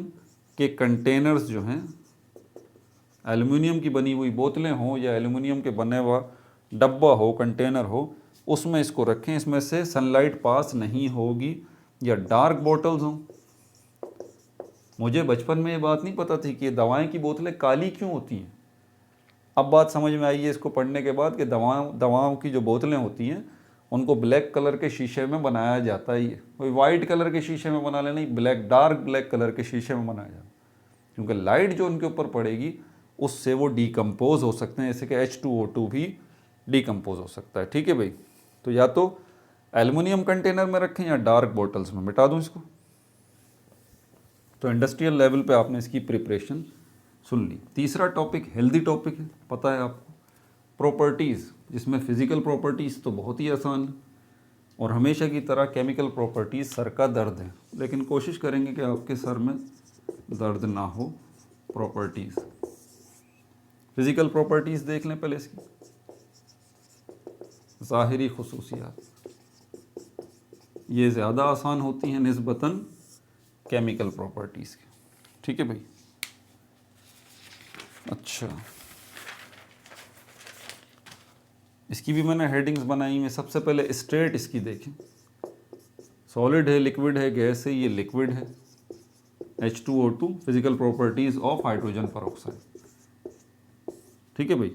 के कंटेनर्स जो हैं, एल्युमिनियम की बनी हुई बोतलें हों या एल्युमिनियम के बने हुआ डब्बा हो, कंटेनर हो, उसमें इसको रखें, इसमें से सनलाइट पास नहीं होगी। या डार्क बॉटल्स हों। मुझे बचपन में ये बात नहीं पता थी कि ये दवाएं की बोतलें काली क्यों होती हैं। अब बात समझ में आई है इसको पढ़ने के बाद कि दवाओं की जो बोतलें होती हैं उनको ब्लैक कलर के शीशे में बनाया जाता है। कोई वाइट कलर के शीशे में बना ले, नहीं, ब्लैक, डार्क ब्लैक कलर के शीशे में बनाया जाता है, क्योंकि लाइट जो उनके ऊपर पड़ेगी उससे वो डीकम्पोज हो सकते हैं, जैसे कि H2O2 भी डीकम्पोज हो सकता है। ठीक है भाई, तो या तो एल्युमिनियम कंटेनर में रखें या डार्क बॉटल्स में। मिटा दूं इसको। तो इंडस्ट्रियल लेवल पे आपने इसकी प्रिपरेशन सुन ली। तीसरा टॉपिक हेल्दी टॉपिक है, पता है आपको, प्रॉपर्टीज़, जिसमें फिजिकल प्रॉपर्टीज़ तो बहुत ही आसान है और हमेशा की तरह केमिकल प्रॉपर्टीज़ सर का दर्द है, लेकिन कोशिश करेंगे कि आपके सर में दर्द ना हो। प्रॉपर्टीज़, फिजिकल प्रॉपर्टीज़ देख लें पहले इसकी। ज़ाहिरी खुसूसियात ये ज़्यादा आसान होती हैं निस्बतन केमिकल प्रॉपर्टीज़ के। ठीक है भाई। अच्छा, इसकी भी मैंने हेडिंग्स बनाई में। सबसे पहले स्टेट इसकी देखें, सॉलिड है, लिक्विड है, गैस है। ये लिक्विड है, H2O2, physical properties of hydrogen peroxide. ठीक है भाई।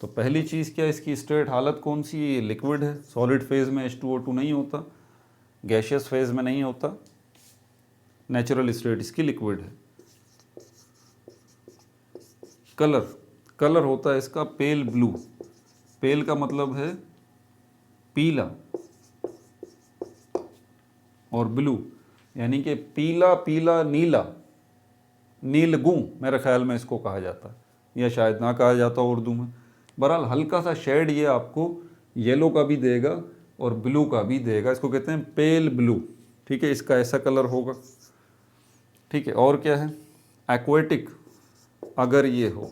तो पहली चीज़ क्या, इसकी स्टेट हालत कौन सी है, ये लिक्विड है, सॉलिड फेज़ में H2O2 नहीं होता, गैशियस फेज़ में नहीं होता, नेचुरल स्टेट इसकी लिक्विड है। कलर, कलर होता है इसका पेल ब्लू। पेल का मतलब है पीला और ब्लू यानी कि पीला, पीला, नीला, नीलगू मेरे ख्याल में इसको कहा जाता है, या शायद ना कहा जाता उर्दू में। बहरहाल हल्का सा शेड ये आपको येलो का भी देगा और ब्लू का भी देगा, इसको कहते हैं पेल ब्लू। ठीक है, इसका ऐसा कलर होगा। ठीक है, और क्या है, एक्वेटिक, अगर ये हो,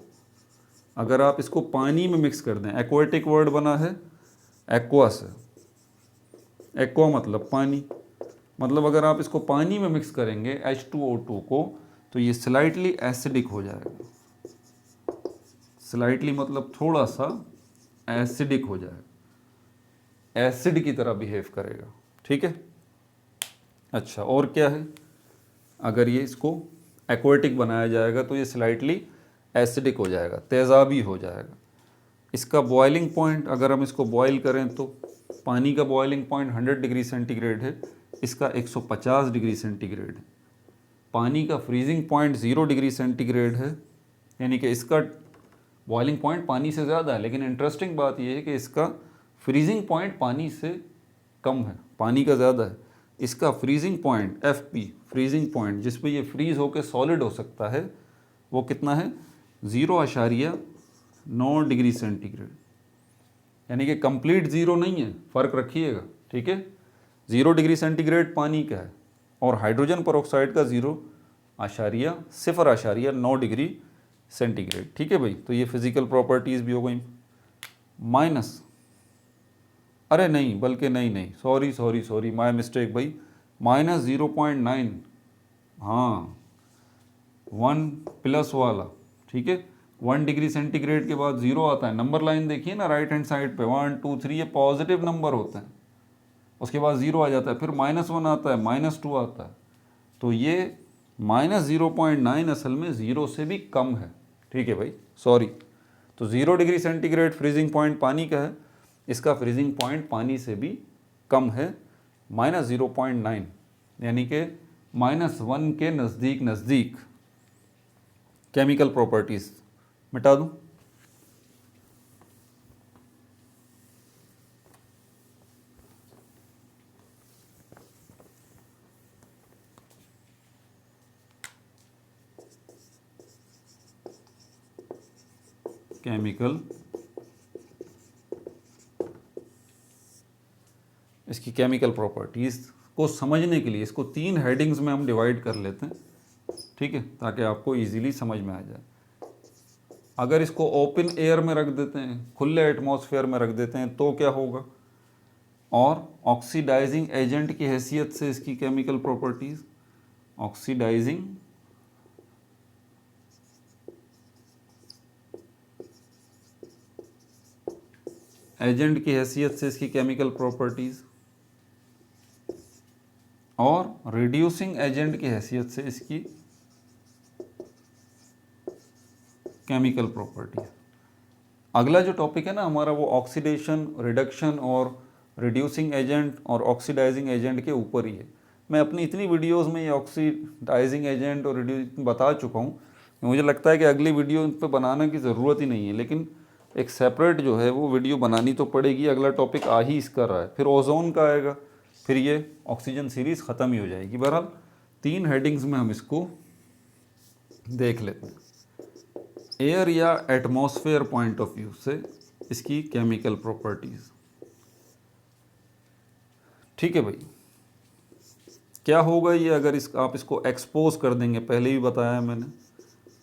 अगर आप इसको पानी में मिक्स कर दें, एक्वेटिक वर्ड बना है एक्वा से, एक्वा मतलब पानी, मतलब अगर आप इसको पानी में मिक्स करेंगे H2O2 को, तो ये स्लाइटली एसिडिक हो जाएगा। स्लाइटली मतलब थोड़ा सा एसिडिक हो जाएगा, एसिड की तरह बिहेव करेगा। ठीक है। अच्छा, और क्या है, अगर ये इसको एक्वेटिक बनाया जाएगा तो ये स्लाइटली एसिडिक हो जाएगा, तेज़ाबी हो जाएगा। इसका बॉइलिंग पॉइंट, अगर हम इसको बॉयल करें तो पानी का बॉइलिंग पॉइंट 100 डिग्री सेंटीग्रेड है, इसका 150 डिग्री सेंटीग्रेड है। पानी का फ्रीजिंग पॉइंट 0 डिग्री सेंटीग्रेड है, यानी कि इसका बॉइलिंग पॉइंट पानी से ज़्यादा है, लेकिन इंटरेस्टिंग बात यह है कि इसका फ्रीजिंग पॉइंट पानी से कम है, पानी का ज़्यादा है। इसका freezing point FP, freezing point जिस पे ये फ्रीज़ होकर सॉलिड हो सकता है, वो कितना है, 0.9 डिग्री सेंटीग्रेड, यानी कि कंप्लीट ज़ीरो नहीं है, फ़र्क रखिएगा। ठीक है, 0 डिग्री सेंटीग्रेड पानी का है और हाइड्रोजन परऑक्साइड का 0.9 डिग्री सेंटीग्रेड। ठीक है भाई, तो ये फिज़िकल प्रॉपर्टीज़ भी हो गई। माइनस, अरे नहीं, बल्कि नहीं, सॉरी, माय मिस्टेक भाई, -0.9, हाँ 1+ वाला। ठीक है, 1 डिग्री सेंटीग्रेड के बाद 0 आता है, नंबर लाइन देखिए ना राइट हैंड साइड पे, 1 2 3, ये पॉजिटिव नंबर होते हैं, उसके बाद 0 आ जाता है, फिर -1 आता है, -2 आता है, तो ये -0.9 असल में 0 से भी कम है। ठीक है भाई, सॉरी, तो 0 डिग्री सेंटीग्रेड फ्रीजिंग पॉइंट पानी का है, इसका फ्रीजिंग पॉइंट पानी से भी कम है, -0.9, यानी कि -1 के नज़दीक नज़दीक। केमिकल प्रॉपर्टीज़ मिटा दूं। केमिकल, इसकी केमिकल प्रॉपर्टीज़ को समझने के लिए इसको 3 हेडिंग्स में हम डिवाइड कर लेते हैं, ठीक है, ताकि आपको इजीली समझ में आ जाए। अगर इसको ओपन एयर में रख देते हैं, खुले एटमॉस्फेयर में रख देते हैं, तो क्या होगा, और ऑक्सीडाइजिंग एजेंट की हैसियत से इसकी केमिकल प्रॉपर्टीज़, ऑक्सीडाइजिंग एजेंट की हैसियत से इसकी केमिकल प्रॉपर्टीज़, और रिड्यूसिंग एजेंट की हैसियत से इसकी केमिकल प्रॉपर्टीज। अगला जो टॉपिक है ना हमारा, वो ऑक्सीडेशन, रिडक्शन और रिड्यूसिंग एजेंट और ऑक्सीडाइजिंग एजेंट के ऊपर ही है। मैं अपनी इतनी वीडियोस में ये ऑक्सीडाइजिंग एजेंट और रिड्यूसिंग बता चुका हूँ, मुझे लगता है कि अगली वीडियो इन पर बनाने की ज़रूरत ही नहीं है, लेकिन एक सेपरेट जो है वो वीडियो बनानी तो पड़ेगी। अगला टॉपिक आ ही इसका रहा है, फिर ओजोन का आएगा, फिर ये ऑक्सीजन सीरीज़ ख़त्म ही हो जाएगी। बहरहाल 3 हेडिंग्स में हम इसको देख लेते हैं। एयर या एटमॉस्फेयर पॉइंट ऑफ व्यू से इसकी केमिकल प्रॉपर्टीज़, ठीक है भाई। क्या होगा ये, अगर आप इसको एक्सपोज कर देंगे, पहले ही बताया मैंने,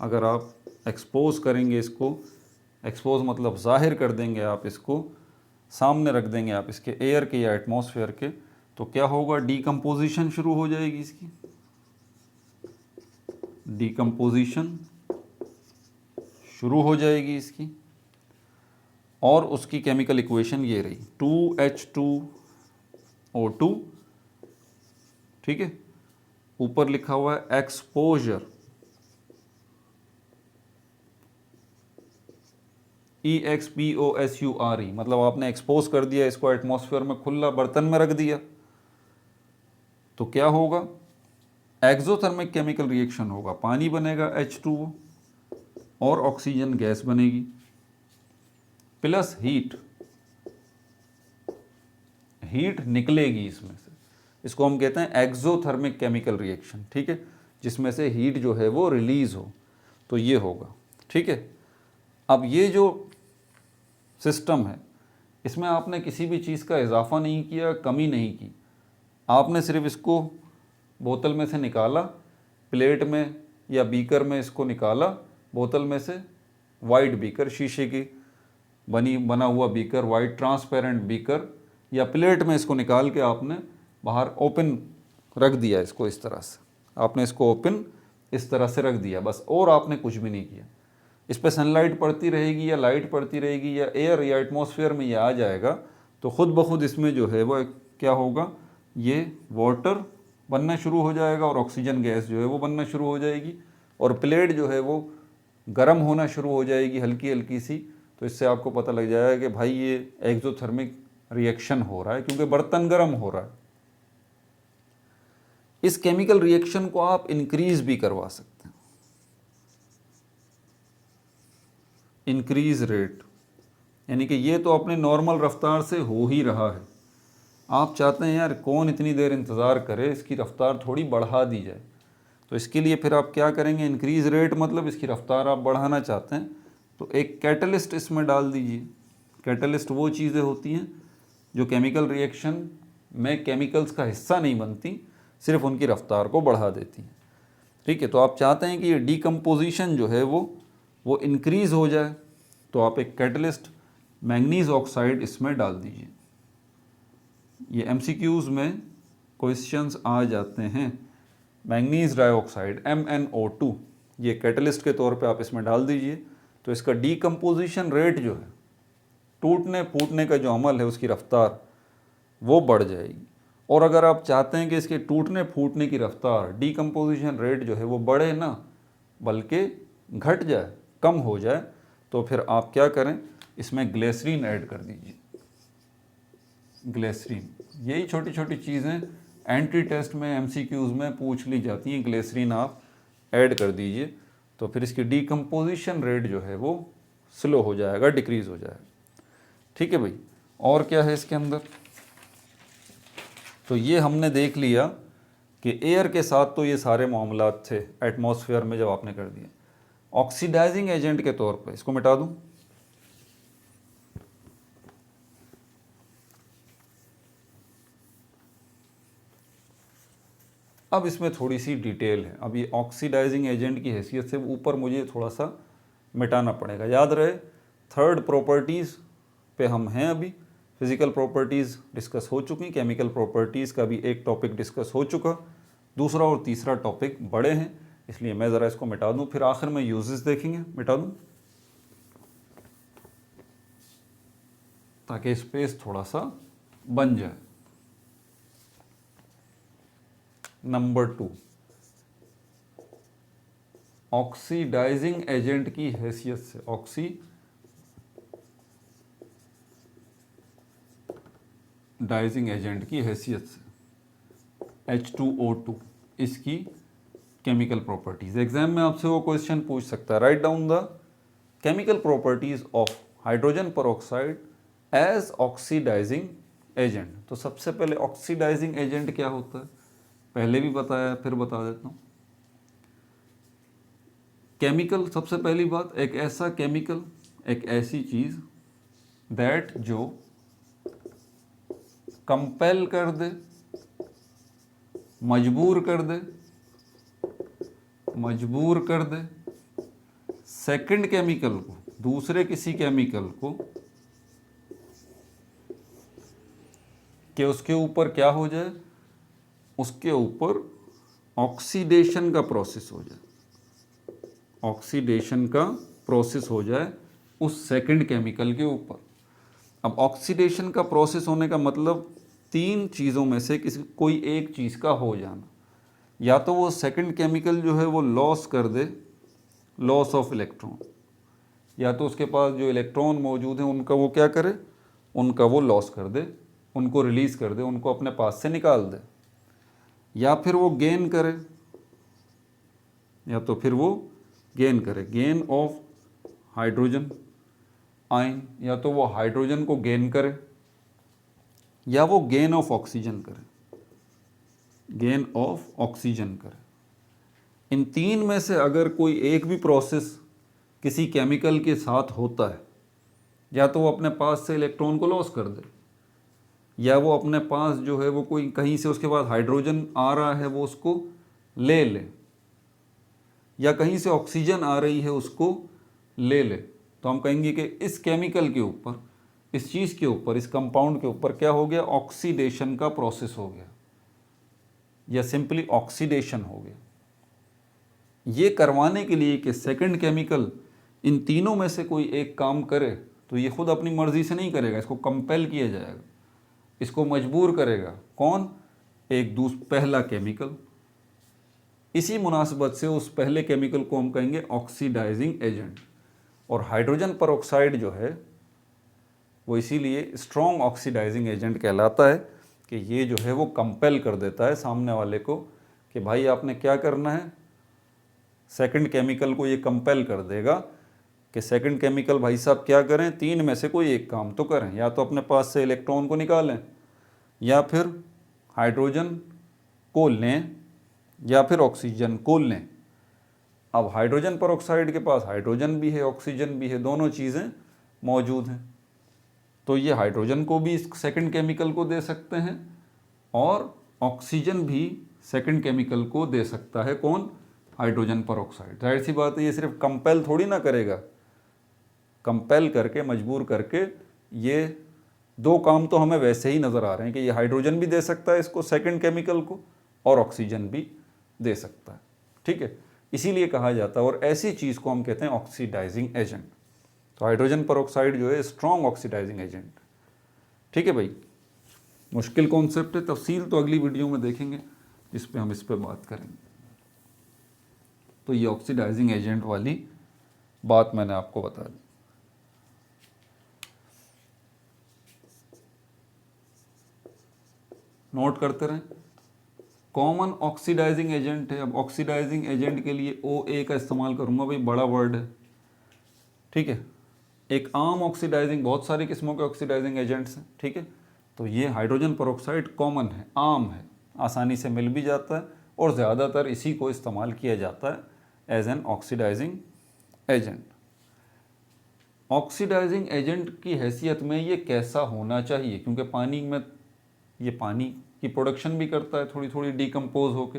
अगर आप एक्सपोज करेंगे इसको, एक्सपोज मतलब जाहिर कर देंगे आप इसको, सामने रख देंगे आप इसके एयर के या एटमॉस्फेयर के, तो क्या होगा, डीकम्पोजिशन शुरू हो जाएगी इसकी, डीकम्पोजिशन शुरू हो जाएगी इसकी। और उसकी केमिकल इक्वेशन ये रही 2H2O2, ठीक है, ऊपर लिखा हुआ है एक्सपोजर, EXPOSURE, मतलब आपने एक्सपोज कर दिया इसको एटमॉस्फेयर में, खुला बर्तन में रख दिया, तो क्या होगा, एक्सोथर्मिक केमिकल रिएक्शन होगा, पानी बनेगा H2O और ऑक्सीजन गैस बनेगी, प्लस हीट निकलेगी इसमें से, इसको हम कहते हैं एक्सोथर्मिक केमिकल रिएक्शन, ठीक है, जिसमें से हीट जो है वो रिलीज हो, तो ये होगा, ठीक है। अब ये जो सिस्टम है, इसमें आपने किसी भी चीज़ का इजाफा नहीं किया, कमी नहीं की, आपने सिर्फ इसको बोतल में से निकाला, प्लेट में या बीकर में इसको निकाला, बोतल में से वाइट बीकर, शीशे की बना हुआ बीकर, वाइट ट्रांसपेरेंट बीकर या प्लेट में इसको निकाल के आपने बाहर ओपन रख दिया इसको, इस तरह से आपने इसको ओपन इस तरह से रख दिया बस, और आपने कुछ भी नहीं किया। इस पर सनलाइट पड़ती रहेगी या लाइट पड़ती रहेगी या एयर या एटमॉस्फेयर में ये आ जाएगा, तो ख़ुद ब खुद इसमें जो है वो क्या होगा, ये वाटर बनना शुरू हो जाएगा और ऑक्सीजन गैस जो है वो बनना शुरू हो जाएगी, और प्लेट जो है वो गर्म होना शुरू हो जाएगी हल्की हल्की सी। तो इससे आपको पता लग जाएगा कि भाई ये एक्सोथर्मिक रिएक्शन हो रहा है, क्योंकि बर्तन गर्म हो रहा है। इस केमिकल रिएक्शन को आप इंक्रीज भी करवा सकते हैं, इंक्रीज रेट, यानी कि ये तो अपने नॉर्मल रफ्तार से हो ही रहा है, आप चाहते हैं यार कौन इतनी देर इंतज़ार करे, इसकी रफ्तार थोड़ी बढ़ा दी जाए, तो इसके लिए फिर आप क्या करेंगे, इंक्रीज रेट मतलब इसकी रफ्तार आप बढ़ाना चाहते हैं, तो एक कैटलिस्ट इसमें डाल दीजिए। कैटलिस्ट वो चीज़ें होती हैं जो केमिकल रिएक्शन में केमिकल्स का हिस्सा नहीं बनती, सिर्फ उनकी रफ्तार को बढ़ा देती हैं, ठीक है। तो आप चाहते हैं कि ये डीकम्पोजिशन जो है वो इंक्रीज़ हो जाए, तो आप एक कैटलिस्ट मैंगनीज ऑक्साइड इसमें डाल दीजिए। ये MCQs में क्वेश्चंस आ जाते हैं, मैंगनीज डाइऑक्साइड MnO2, ये कैटलिस्ट के तौर पे आप इसमें डाल दीजिए, तो इसका डीकम्पोजिशन रेट जो है, टूटने फूटने का जो अमल है उसकी रफ्तार वो बढ़ जाएगी। और अगर आप चाहते हैं कि इसके टूटने फूटने की रफ्तार, डीकम्पोजिशन रेट जो है वो बढ़े ना, बल्कि घट जाए, कम हो जाए, तो फिर आप क्या करें, इसमें ग्लिसरीन ऐड कर दीजिए। ग्लिसरीन, यही छोटी छोटी चीज़ें एंट्री टेस्ट में MCQs में पूछ ली जाती हैं, ग्लिसरीन आप ऐड कर दीजिए, तो फिर इसकी डीकम्पोजिशन रेट जो है वो स्लो हो जाएगा, डिक्रीज़ हो जाएगा, ठीक है भाई। और क्या है इसके अंदर, तो ये हमने देख लिया कि एयर के साथ तो ये सारे मामलात थे एटमॉस्फेयर में जब आपने कर दिए। ऑक्सीडाइजिंग एजेंट के तौर पे इसको मिटा दूं, अब इसमें थोड़ी सी डिटेल है। अब ये ऑक्सीडाइजिंग एजेंट की हैसियत से ऊपर मुझे थोड़ा सा मिटाना पड़ेगा। याद रहे थर्ड प्रॉपर्टीज़ पे हम हैं अभी। फिज़िकल प्रॉपर्टीज़ डिस्कस हो चुकी, केमिकल प्रॉपर्टीज़ का भी एक टॉपिक डिस्कस हो चुका, दूसरा और तीसरा टॉपिक बड़े हैं, इसलिए मैं ज़रा इसको मिटा दूं, फिर आखिर में यूजेस देखेंगे। मिटा दूं ताकि स्पेस थोड़ा सा बन जाए। नंबर 2, ऑक्सीडाइजिंग एजेंट की हैसियत से, ऑक्सीडाइजिंग एजेंट की हैसियत से H2O2 इसकी केमिकल प्रॉपर्टीज। एग्जाम में आपसे वो क्वेश्चन पूछ सकता है, write down the chemical properties of hydrogen peroxide as oxidising agent. तो सबसे पहले ऑक्सीडाइजिंग एजेंट क्या होता है पहले भी बताया, फिर बता देता हूँ। केमिकल, सबसे पहली बात, एक ऐसा केमिकल, एक ऐसी चीज दैट जो कंपेल कर दे, मजबूर कर दे सेकंड केमिकल को, दूसरे किसी केमिकल को, कि उसके ऊपर क्या हो जाए, उसके ऊपर ऑक्सीडेशन का प्रोसेस हो जाए, ऑक्सीडेशन का प्रोसेस हो जाए उस सेकंड केमिकल के ऊपर। अब ऑक्सीडेशन का प्रोसेस होने का मतलब तीन चीज़ों में से किसी कोई एक चीज़ का हो जाना। या तो वो सेकंड केमिकल जो है वो लॉस कर दे, लॉस ऑफ इलेक्ट्रॉन, या तो उसके पास जो इलेक्ट्रॉन मौजूद हैं उनका वो क्या करे, उनका वो लॉस कर दे, उनको रिलीज़ कर दे, उनको अपने पास से निकाल दे, या फिर वो गेन करे, या तो फिर वो गेन करे, गेन ऑफ हाइड्रोजन आयन, या तो वो हाइड्रोजन को गेन करे, या वो गेन ऑफ ऑक्सीजन करे, गेन ऑफ ऑक्सीजन करे। इन तीन में से अगर कोई एक भी प्रोसेस किसी केमिकल के साथ होता है, या तो वो अपने पास से इलेक्ट्रॉन को लॉस कर दे, या वो अपने पास जो है वो कोई कहीं से उसके पास हाइड्रोजन आ रहा है वो उसको ले ले, या कहीं से ऑक्सीजन आ रही है उसको ले ले, तो हम कहेंगे कि इस केमिकल के ऊपर, इस चीज़ के ऊपर, इस कंपाउंड के ऊपर क्या हो गया, ऑक्सीडेशन का प्रोसेस हो गया, या सिंपली ऑक्सीडेशन हो गया। ये करवाने के लिए कि सेकंड केमिकल इन तीनों में से कोई एक काम करे, तो ये खुद अपनी मर्जी से नहीं करेगा, इसको कंपेल किया जाएगा, इसको मजबूर करेगा कौन, एक पहला केमिकल। इसी मुनासिबत से उस पहले केमिकल को हम कहेंगे ऑक्सीडाइजिंग एजेंट। और हाइड्रोजन पेरोक्साइड जो है वो इसीलिए स्ट्रॉन्ग ऑक्सीडाइजिंग एजेंट कहलाता है कि ये जो है वो कंपेल कर देता है सामने वाले को कि भाई आपने क्या करना है, सेकंड केमिकल को ये कंपेल कर देगा कि सेकंड केमिकल भाई साहब क्या करें, तीन में से कोई एक काम तो करें, या तो अपने पास से इलेक्ट्रॉन को निकालें, या फिर हाइड्रोजन को लें, या फिर ऑक्सीजन को लें। अब हाइड्रोजन पेरोक्साइड के पास हाइड्रोजन भी है, ऑक्सीजन भी है, दोनों चीज़ें मौजूद हैं, तो ये हाइड्रोजन को भी इस सेकंड केमिकल को दे सकते हैं और ऑक्सीजन भी सेकंड केमिकल को दे सकता है, कौन, हाइड्रोजन पेरोक्साइड। जाहिर सी बात है ये सिर्फ कंपेल थोड़ी ना करेगा, कंपेल करके, मजबूर करके, ये दो काम तो हमें वैसे ही नज़र आ रहे हैं कि ये हाइड्रोजन भी दे सकता है इसको सेकंड केमिकल को, और ऑक्सीजन भी दे सकता है, ठीक है, इसीलिए कहा जाता है। और ऐसी चीज़ को हम कहते हैं ऑक्सीडाइजिंग एजेंट। तो हाइड्रोजन पेरोक्साइड जो है स्ट्रॉन्ग ऑक्सीडाइजिंग एजेंट, ठीक है भाई। मुश्किल कॉन्सेप्ट है, तफसील तो अगली वीडियो में देखेंगे जिस पे हम इस पे बात करेंगे। तो ये ऑक्सीडाइजिंग एजेंट वाली बात मैंने आपको बता दी। नोट करते रहें। कॉमन ऑक्सीडाइजिंग एजेंट है। अब ऑक्सीडाइजिंग एजेंट के लिए OA का इस्तेमाल करूंगा भाई, बड़ा वर्ड है, ठीक है। एक आम ऑक्सीडाइजिंग, बहुत सारी किस्मों के ऑक्सीडाइजिंग एजेंट्स हैं, ठीक है। तो ये हाइड्रोजन पेरोक्साइड कॉमन है, आम है, आसानी से मिल भी जाता है और ज़्यादातर इसी को इस्तेमाल किया जाता है as an oxidising agent. Oxidising agent की हैसियत में ये कैसा होना चाहिए, क्योंकि पानी में ये पानी की प्रोडक्शन भी करता है थोड़ी थोड़ी डिकम्पोज होके,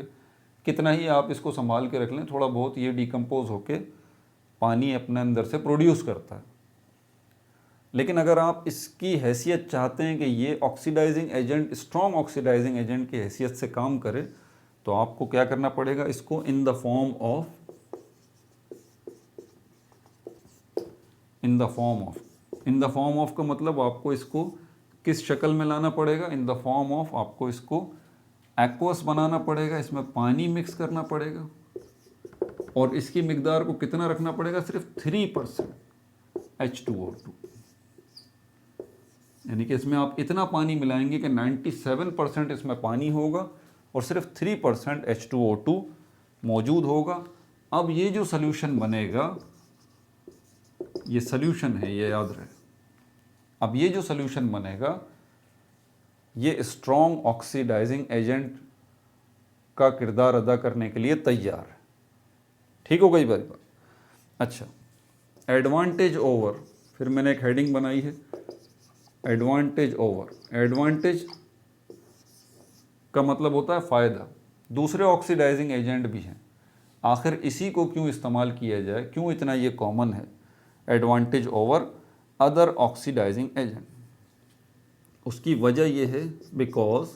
कितना ही आप इसको संभाल के रख लें, थोड़ा बहुत ये डिकम्पोज होके पानी अपने अंदर से प्रोड्यूस करता है। लेकिन अगर आप इसकी हैसियत चाहते हैं कि ये oxidising agent, strong oxidising agent की हैसियत से काम करे, तो आपको क्या करना पड़ेगा, इसको इन द फॉर्म ऑफ का मतलब आपको इसको किस शक्ल में लाना पड़ेगा, इन द फॉर्म ऑफ, आपको इसको एक्वस बनाना पड़ेगा, इसमें पानी मिक्स करना पड़ेगा और इसकी मिकदार को कितना रखना पड़ेगा, सिर्फ 3% H2O2, यानी कि इसमें आप इतना पानी मिलाएंगे कि 97% इसमें पानी होगा और सिर्फ 3% H2O2 मौजूद होगा। अब ये जो सल्यूशन बनेगा, ये सल्यूशन है, ये याद रहे। अब ये जो सल्यूशन बनेगा ये स्ट्रॉन्ग ऑक्सीडाइजिंग एजेंट का किरदार अदा करने के लिए तैयार है। ठीक हो गई बात। अच्छा, एडवांटेज ओवर, फिर मैंने एक हेडिंग बनाई है एडवांटेज ओवर। एडवांटेज का मतलब होता है फ़ायदा, दूसरे ऑक्सीडाइजिंग एजेंट भी हैं, आखिर इसी को क्यों इस्तेमाल किया जाए, क्यों इतना ये कॉमन है advantage over other oxidising agent. उसकी वजह ये है because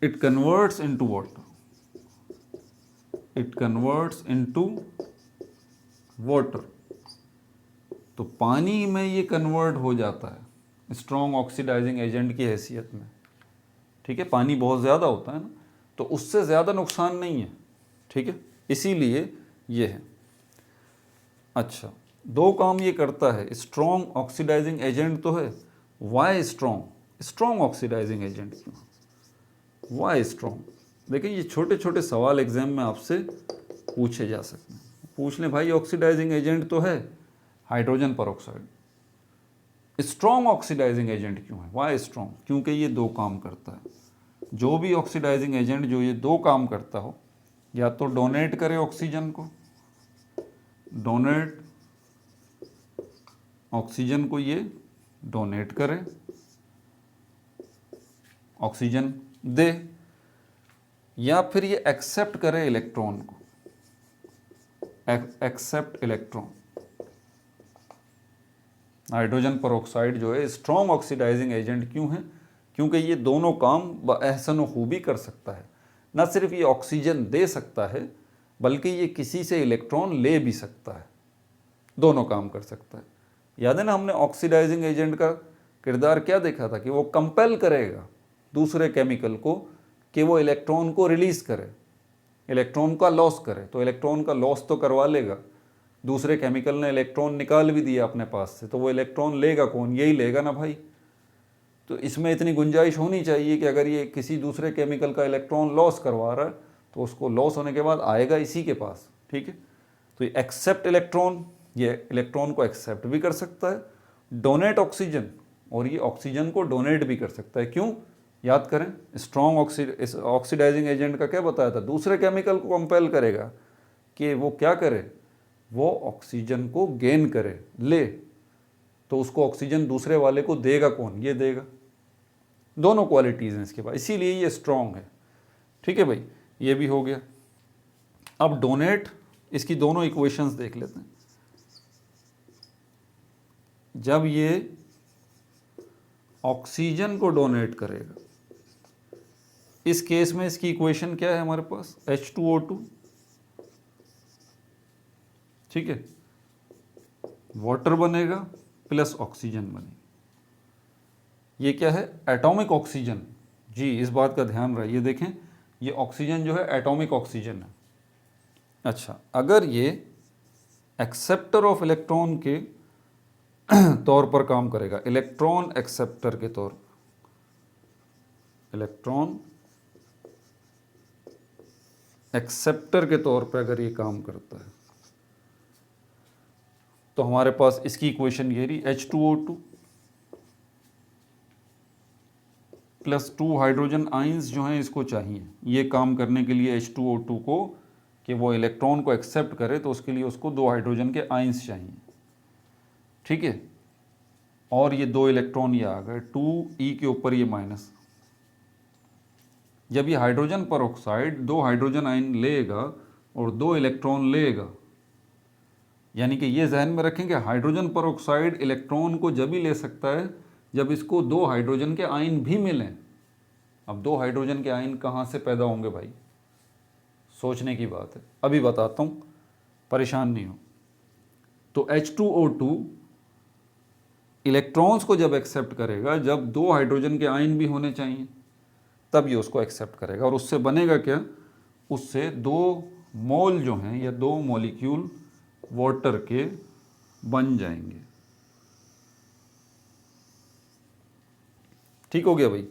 it converts into water, it converts into water, तो पानी में ये कन्वर्ट हो जाता है स्ट्रॉन्ग ऑक्सीडाइजिंग एजेंट की हैसियत में। ठीक है, पानी बहुत ज़्यादा होता है ना, तो उससे ज़्यादा नुकसान नहीं है। ठीक है, इसीलिए ये है। अच्छा, दो काम ये करता है, स्ट्रॉन्ग ऑक्सीडाइजिंग एजेंट तो है, वाई स्ट्रॉन्ग ऑक्सीडाइजिंग एजेंट क्यों, वाई स्ट्रॉन्ग। देखिए ये छोटे छोटे सवाल एग्जाम में आपसे पूछे जा सकते हैं। पूछ लें भाई ऑक्सीडाइजिंग एजेंट तो है hydrogen peroxide, strong oxidising agent क्यों है, वाई स्ट्रॉन्ग, क्योंकि ये दो काम करता है। जो भी ऑक्सीडाइजिंग एजेंट जो ये दो काम करता हो, या तो डोनेट करे ऑक्सीजन को, डोनेट ऑक्सीजन को ये डोनेट करे, ऑक्सीजन दे, या फिर ये एक्सेप्ट करे इलेक्ट्रॉन को, एक्सेप्ट इलेक्ट्रॉन। हाइड्रोजन परऑक्साइड जो है स्ट्रॉन्ग ऑक्सीडाइजिंग एजेंट क्यों है, क्योंकि ये दोनों काम बअहसन खूबी कर सकता है। न सिर्फ ये ऑक्सीजन दे सकता है, बल्कि ये किसी से इलेक्ट्रॉन ले भी सकता है, दोनों काम कर सकता है। याद है ना, हमने ऑक्सीडाइजिंग एजेंट का किरदार क्या देखा था कि वो कंपेल करेगा दूसरे केमिकल को कि वो इलेक्ट्रॉन को रिलीज़ करे, इलेक्ट्रॉन का लॉस करे। तो इलेक्ट्रॉन का लॉस तो करवा लेगा, दूसरे केमिकल ने इलेक्ट्रॉन निकाल भी दिया अपने पास से, तो वो इलेक्ट्रॉन लेगा कौन, यही लेगा ना भाई। तो इसमें इतनी गुंजाइश होनी चाहिए कि अगर ये किसी दूसरे केमिकल का इलेक्ट्रॉन लॉस करवा रहा है, तो उसको लॉस होने के बाद आएगा इसी के पास। ठीक है, तो ये एक्सेप्ट इलेक्ट्रॉन, ये इलेक्ट्रॉन को एक्सेप्ट भी कर सकता है, डोनेट ऑक्सीजन, और ये ऑक्सीजन को डोनेट भी कर सकता है। क्यों, याद करें, स्ट्रॉन्ग ऑक्सीडाइजिंग एजेंट का क्या बताया था, दूसरे केमिकल को कंपेल करेगा कि वो क्या करे, वो ऑक्सीजन को गेन करे, ले, तो उसको ऑक्सीजन दूसरे वाले को देगा कौन, ये देगा। दोनों क्वालिटीज़ हैं इसके पास, इसीलिए ये स्ट्रॉन्ग है। ठीक है भाई, ये भी हो गया। अब डोनेट, इसकी दोनों इक्वेशंस देख लेते हैं। जब ये ऑक्सीजन को डोनेट करेगा, इस केस में इसकी इक्वेशन क्या है हमारे पास, H2O2। ठीक है, वाटर बनेगा प्लस ऑक्सीजन बनेगी। ये क्या है, एटॉमिक ऑक्सीजन। जी, इस बात का ध्यान रहे, ये देखें, ये ऑक्सीजन जो है एटॉमिक ऑक्सीजन है। अच्छा, अगर ये एक्सेप्टर ऑफ इलेक्ट्रॉन के तौर पर काम करेगा, इलेक्ट्रॉन एक्सेप्टर के तौर, इलेक्ट्रॉन एक्सेप्टर के तौर पर अगर ये काम करता है, तो हमारे पास इसकी इक्वेशन ये रही, H2O2 प्लस 2 हाइड्रोजन आइंस जो हैं इसको चाहिए ये काम करने के लिए H2O2 को, कि वो इलेक्ट्रॉन को एक्सेप्ट करे, तो उसके लिए उसको 2 हाइड्रोजन के आइंस चाहिए। ठीक है, और ये 2 इलेक्ट्रॉन ये आ गए, 2e के ऊपर ये माइनस, जब ये हाइड्रोजन परऑक्साइड 2 हाइड्रोजन आयन लेगा और 2 इलेक्ट्रॉन लेगा, यानी कि ये जहन में रखें कि हाइड्रोजन परऑक्साइड इलेक्ट्रॉन को जब ही ले सकता है जब इसको 2 हाइड्रोजन के आयन भी मिलें। अब 2 हाइड्रोजन के आयन कहाँ से पैदा होंगे भाई, सोचने की बात है, अभी बताता हूँ, परेशान नहीं हो। तो H2O2 इलेक्ट्रॉन्स को जब एक्सेप्ट करेगा जब 2 हाइड्रोजन के आयन भी होने चाहिए, तब ये उसको एक्सेप्ट करेगा और उससे बनेगा क्या, उससे 2 मोल जो हैं या 2 मॉलिक्यूल वाटर के बन जाएंगे। ठीक हो गया भाई,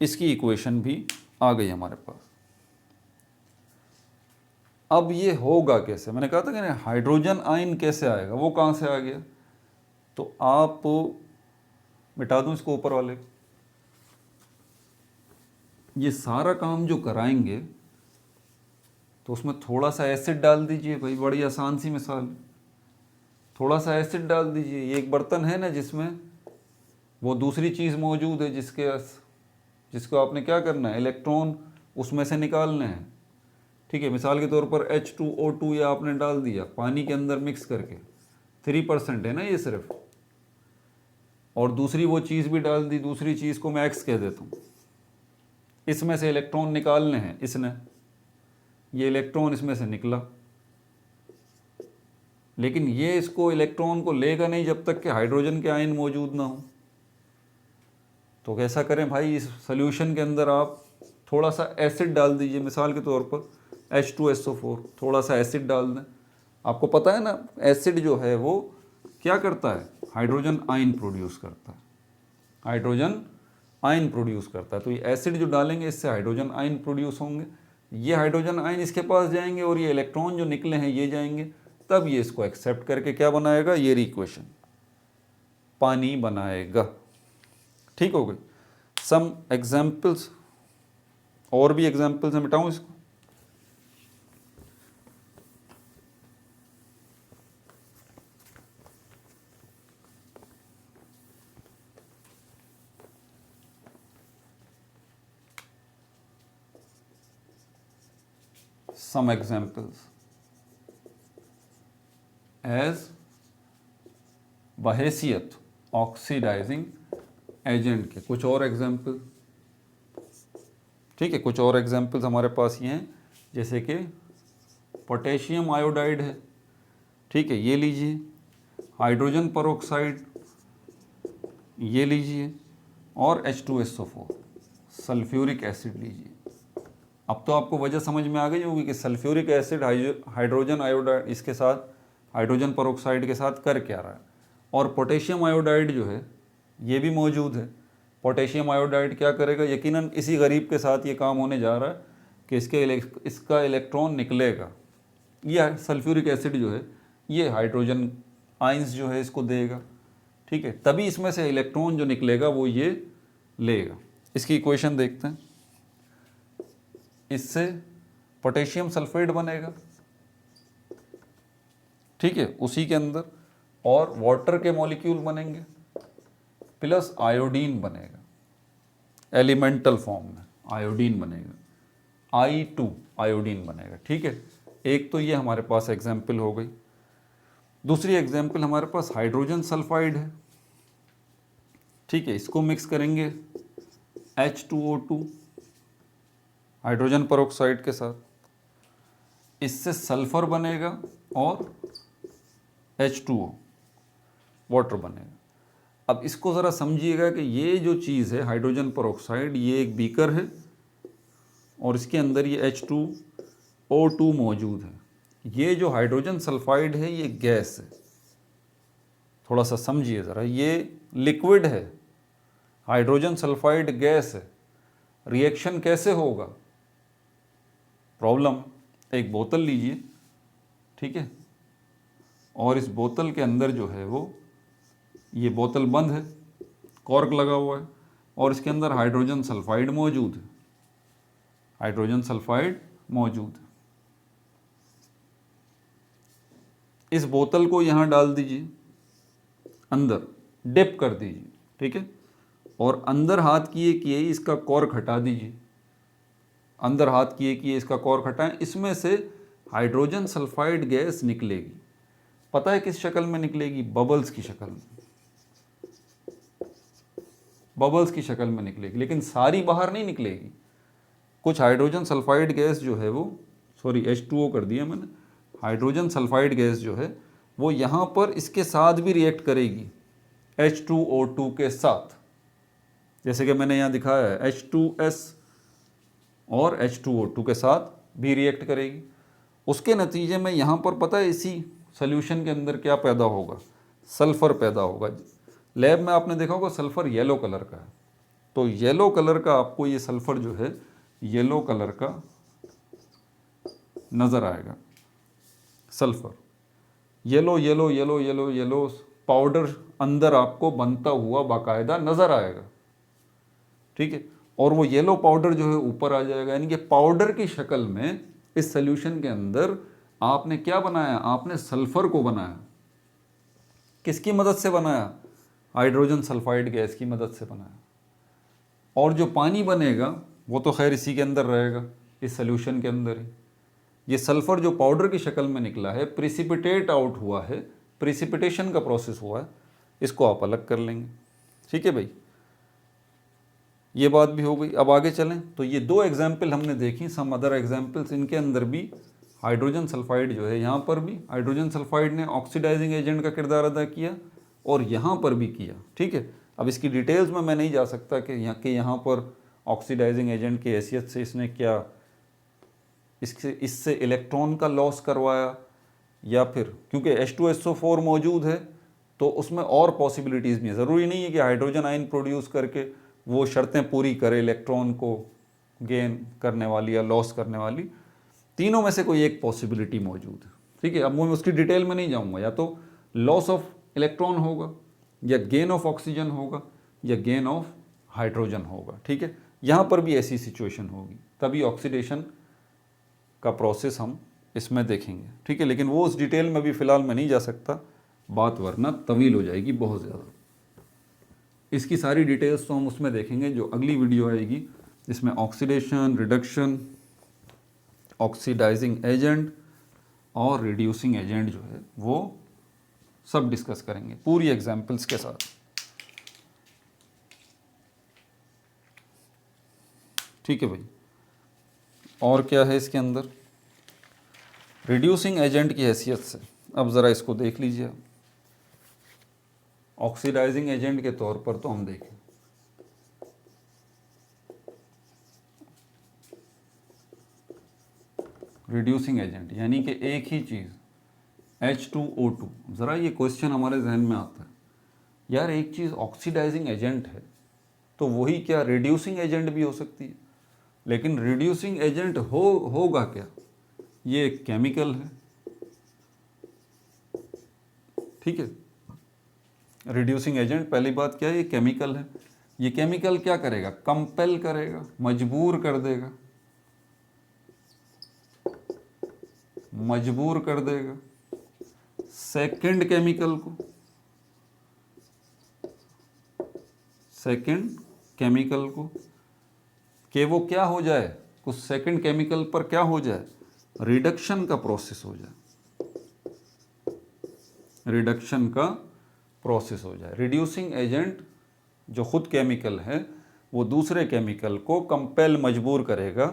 इसकी इक्वेशन भी आ गई हमारे पास। अब ये होगा कैसे, मैंने कहा था कि हाइड्रोजन आयन कैसे आएगा, वो कहाँ से आ गया, तो आप मिटा दूं इसको ऊपर वाले, ये सारा काम जो कराएंगे तो उसमें थोड़ा सा एसिड डाल दीजिए भाई, बड़ी आसान सी मिसाल, थोड़ा सा एसिड डाल दीजिए। ये एक बर्तन है ना जिसमें वो दूसरी चीज़ मौजूद है जिसको आपने क्या करना है, इलेक्ट्रॉन उसमें से निकालने हैं। ठीक है, मिसाल के तौर पर H2O2 या आपने डाल दिया पानी के अंदर मिक्स करके, 3% है ना ये सिर्फ, और दूसरी वो चीज़ भी डाल दी, दूसरी चीज़ को मैं X कह देता हूँ, इसमें से इलेक्ट्रॉन निकालने हैं इसने, ये इलेक्ट्रॉन इसमें से निकला, लेकिन ये इसको इलेक्ट्रॉन को लेगा नहीं जब तक कि हाइड्रोजन के आयन मौजूद ना हो। तो कैसा करें भाई, इस सॉल्यूशन के अंदर आप थोड़ा सा एसिड डाल दीजिए, मिसाल के तौर पर H2SO4, थोड़ा सा एसिड डाल दें। आपको पता है ना एसिड जो है वो क्या करता है, हाइड्रोजन आयन प्रोड्यूस करता है, हाइड्रोजन आयन प्रोड्यूस करता है। तो ये एसिड जो डालेंगे इससे हाइड्रोजन आयन प्रोड्यूस होंगे, ये हाइड्रोजन आयन इसके पास जाएंगे और ये इलेक्ट्रॉन जो निकले हैं ये जाएंगे, तब ये इसको एक्सेप्ट करके क्या बनाएगा, ये इक्वेशन पानी बनाएगा। ठीक हो गई। सम एग्जाम्पल्स, और भी एग्जाम्पल्स हैं, मिटाऊं इसको, some examples as बहैसियत ऑक्सीडाइजिंग एजेंट के कुछ और एग्जाम्पल। ठीक है, कुछ और एग्जाम्पल्स हमारे पास ये हैं, जैसे कि पोटेशियम आयोडाइड है, ठीक है, ये लीजिए, हाइड्रोजन परऑक्साइड ये लीजिए, और H2SO4 सल्फ्यूरिक एसिड लीजिए। अब तो आपको वजह समझ में आ गई होगी कि सल्फ्यूरिक एसिड हाइड्रोजन आयोडाइड इसके साथ, हाइड्रोजन परऑक्साइड के साथ कर क्या रहा है, और पोटेशियम आयोडाइड जो है ये भी मौजूद है। पोटेशियम आयोडाइड क्या करेगा, यकीनन इसी गरीब के साथ ये काम होने जा रहा है कि इसका इलेक्ट्रॉन निकलेगा, ये सल्फ्यूरिक एसिड जो है ये हाइड्रोजन आइंस जो है इसको देगा। ठीक है, तभी इसमें से इलेक्ट्रॉन जो निकलेगा वो ये लेगा। इसकी इक्वेशन देखते हैं, इससे पोटेशियम सल्फेट बनेगा, ठीक है, उसी के अंदर और वाटर के मॉलिक्यूल बनेंगे प्लस आयोडीन बनेगा, एलिमेंटल फॉर्म में आयोडीन बनेगा, I2 आयोडीन बनेगा। ठीक है, एक तो ये हमारे पास एग्जाम्पल हो गई। दूसरी एग्जाम्पल हमारे पास हाइड्रोजन सल्फाइड है। ठीक है, इसको मिक्स करेंगे H2O2 हाइड्रोजन परऑक्साइड के साथ, इससे सल्फर बनेगा और H2O वाटर बनेगा। अब इसको ज़रा समझिएगा कि ये जो चीज़ है हाइड्रोजन परऑक्साइड, ये एक बीकर है और इसके अंदर ये H2O2 मौजूद है। ये जो हाइड्रोजन सल्फाइड है ये गैस है, थोड़ा सा समझिए ज़रा, ये लिक्विड है, हाइड्रोजन सल्फाइड गैस है, रिएक्शन कैसे होगा, प्रॉब्लम। एक बोतल लीजिए, ठीक है, और इस बोतल के अंदर जो है वो, ये बोतल बंद है, कॉर्क लगा हुआ है और इसके अंदर हाइड्रोजन सल्फाइड मौजूद है, हाइड्रोजन सल्फाइड मौजूद है। इस बोतल को यहाँ डाल दीजिए, अंदर डिप कर दीजिए, ठीक है, और अंदर हाथ किए किए इसका कॉर्क हटा दीजिए, अंदर हाथ किए इसका कॉर्क हटाएं, इसमें से हाइड्रोजन सल्फाइड गैस निकलेगी। पता है किस शक्ल में निकलेगी? बबल्स की शक्ल में, बबल्स की शक्ल में निकलेगी, लेकिन सारी बाहर नहीं निकलेगी। कुछ हाइड्रोजन सल्फाइड गैस जो है वो, सॉरी H2O कर दिया मैंने, हाइड्रोजन सल्फाइड गैस जो है वो यहाँ पर इसके साथ भी रिएक्ट करेगी, H2O2 के साथ, जैसे कि मैंने यहाँ दिखाया है H2S और H2O2 के साथ भी रिएक्ट करेगी। उसके नतीजे में यहाँ पर पता है इसी सॉल्यूशन के अंदर क्या पैदा होगा? सल्फ़र पैदा होगा। लैब में आपने देखा होगा सल्फ़र येलो कलर का है, तो येलो कलर का आपको ये सल्फ़र जो है येलो कलर का नज़र आएगा। Sulphur yellow yellow yellow yellow yellow powder अंदर आपको बनता हुआ बाकायदा नज़र आएगा, ठीक है। और वो येलो पाउडर जो है ऊपर आ जाएगा, यानी कि पाउडर की शक्ल में इस सॉल्यूशन के अंदर आपने क्या बनाया? आपने सल्फ़र को बनाया। किसकी मदद से बनाया? हाइड्रोजन सल्फाइड गैस की मदद से बनाया। और जो पानी बनेगा वो तो खैर इसी के अंदर रहेगा, इस सॉल्यूशन के अंदर ही। ये सल्फ़र जो पाउडर की शक्ल में निकला है, प्रिसिपिटेट आउट हुआ है, प्रिसिपिटेशन का प्रोसेस हुआ है, इसको आप अलग कर लेंगे, ठीक है भाई। ये बात भी हो गई। अब आगे चलें तो ये दो एग्जाम्पल हमने देखी, सम अदर एग्जाम्पल्स, इनके अंदर भी हाइड्रोजन सल्फाइड जो है, यहाँ पर भी हाइड्रोजन सल्फाइड ने ऑक्सीडाइजिंग एजेंट का किरदार अदा किया और यहाँ पर भी किया, ठीक है। अब इसकी डिटेल्स में मैं नहीं जा सकता कि यहाँ पर ऑक्सीडाइजिंग एजेंट की हैसियत से इसने क्या इससे इलेक्ट्रॉन का लॉस करवाया, या फिर क्योंकि H2SO4 मौजूद है तो उसमें और पॉसिबिलिटीज़ भी हैं। ज़रूरी नहीं है कि हाइड्रोजन आयन प्रोड्यूस करके वो शर्तें पूरी करे इलेक्ट्रॉन को गेन करने वाली या लॉस करने वाली, तीनों में से कोई एक पॉसिबिलिटी मौजूद है, ठीक है। अब मैं उसकी डिटेल में नहीं जाऊंगा, या तो लॉस ऑफ इलेक्ट्रॉन होगा, या गेन ऑफ ऑक्सीजन होगा, या गेन ऑफ हाइड्रोजन होगा, ठीक है। यहाँ पर भी ऐसी सिचुएशन होगी, तभी ऑक्सीडेशन का प्रोसेस हम इसमें देखेंगे, ठीक है। लेकिन वो उस डिटेल में भी फ़िलहाल मैं नहीं जा सकता, बात वरना तवील हो जाएगी बहुत ज़्यादा। इसकी सारी डिटेल्स तो हम उसमें देखेंगे जो अगली वीडियो आएगी, इसमें ऑक्सीडेशन, रिडक्शन, ऑक्सीडाइजिंग एजेंट और रिड्यूसिंग एजेंट जो है वो सब डिस्कस करेंगे पूरी एग्जाम्पल्स के साथ, ठीक है भाई। और क्या है इसके अंदर? रिड्यूसिंग एजेंट की हैसियत से अब ज़रा इसको देख लीजिए। ऑक्सीडाइजिंग एजेंट के तौर पर तो हम देखें, रिड्यूसिंग एजेंट यानी कि एक ही चीज़ H2O2। ज़रा ये क्वेश्चन हमारे जहन में आता है, यार एक चीज़ ऑक्सीडाइजिंग एजेंट है तो वही क्या रिड्यूसिंग एजेंट भी हो सकती है? लेकिन रिड्यूसिंग एजेंट होगा क्या? ये एक केमिकल है, ठीक है। रिड्यूसिंग एजेंट पहली बात क्या है? ये केमिकल है। ये केमिकल क्या करेगा? कंपेल करेगा, मजबूर कर देगा, मजबूर कर देगा सेकंड केमिकल को, सेकंड केमिकल को कि वो क्या हो जाए, कुछ सेकंड केमिकल पर क्या हो जाए? रिडक्शन का प्रोसेस हो जाए, रिडक्शन का प्रोसेस हो जाए। रिड्यूसिंग एजेंट जो खुद केमिकल है वो दूसरे केमिकल को कंपेल, मजबूर करेगा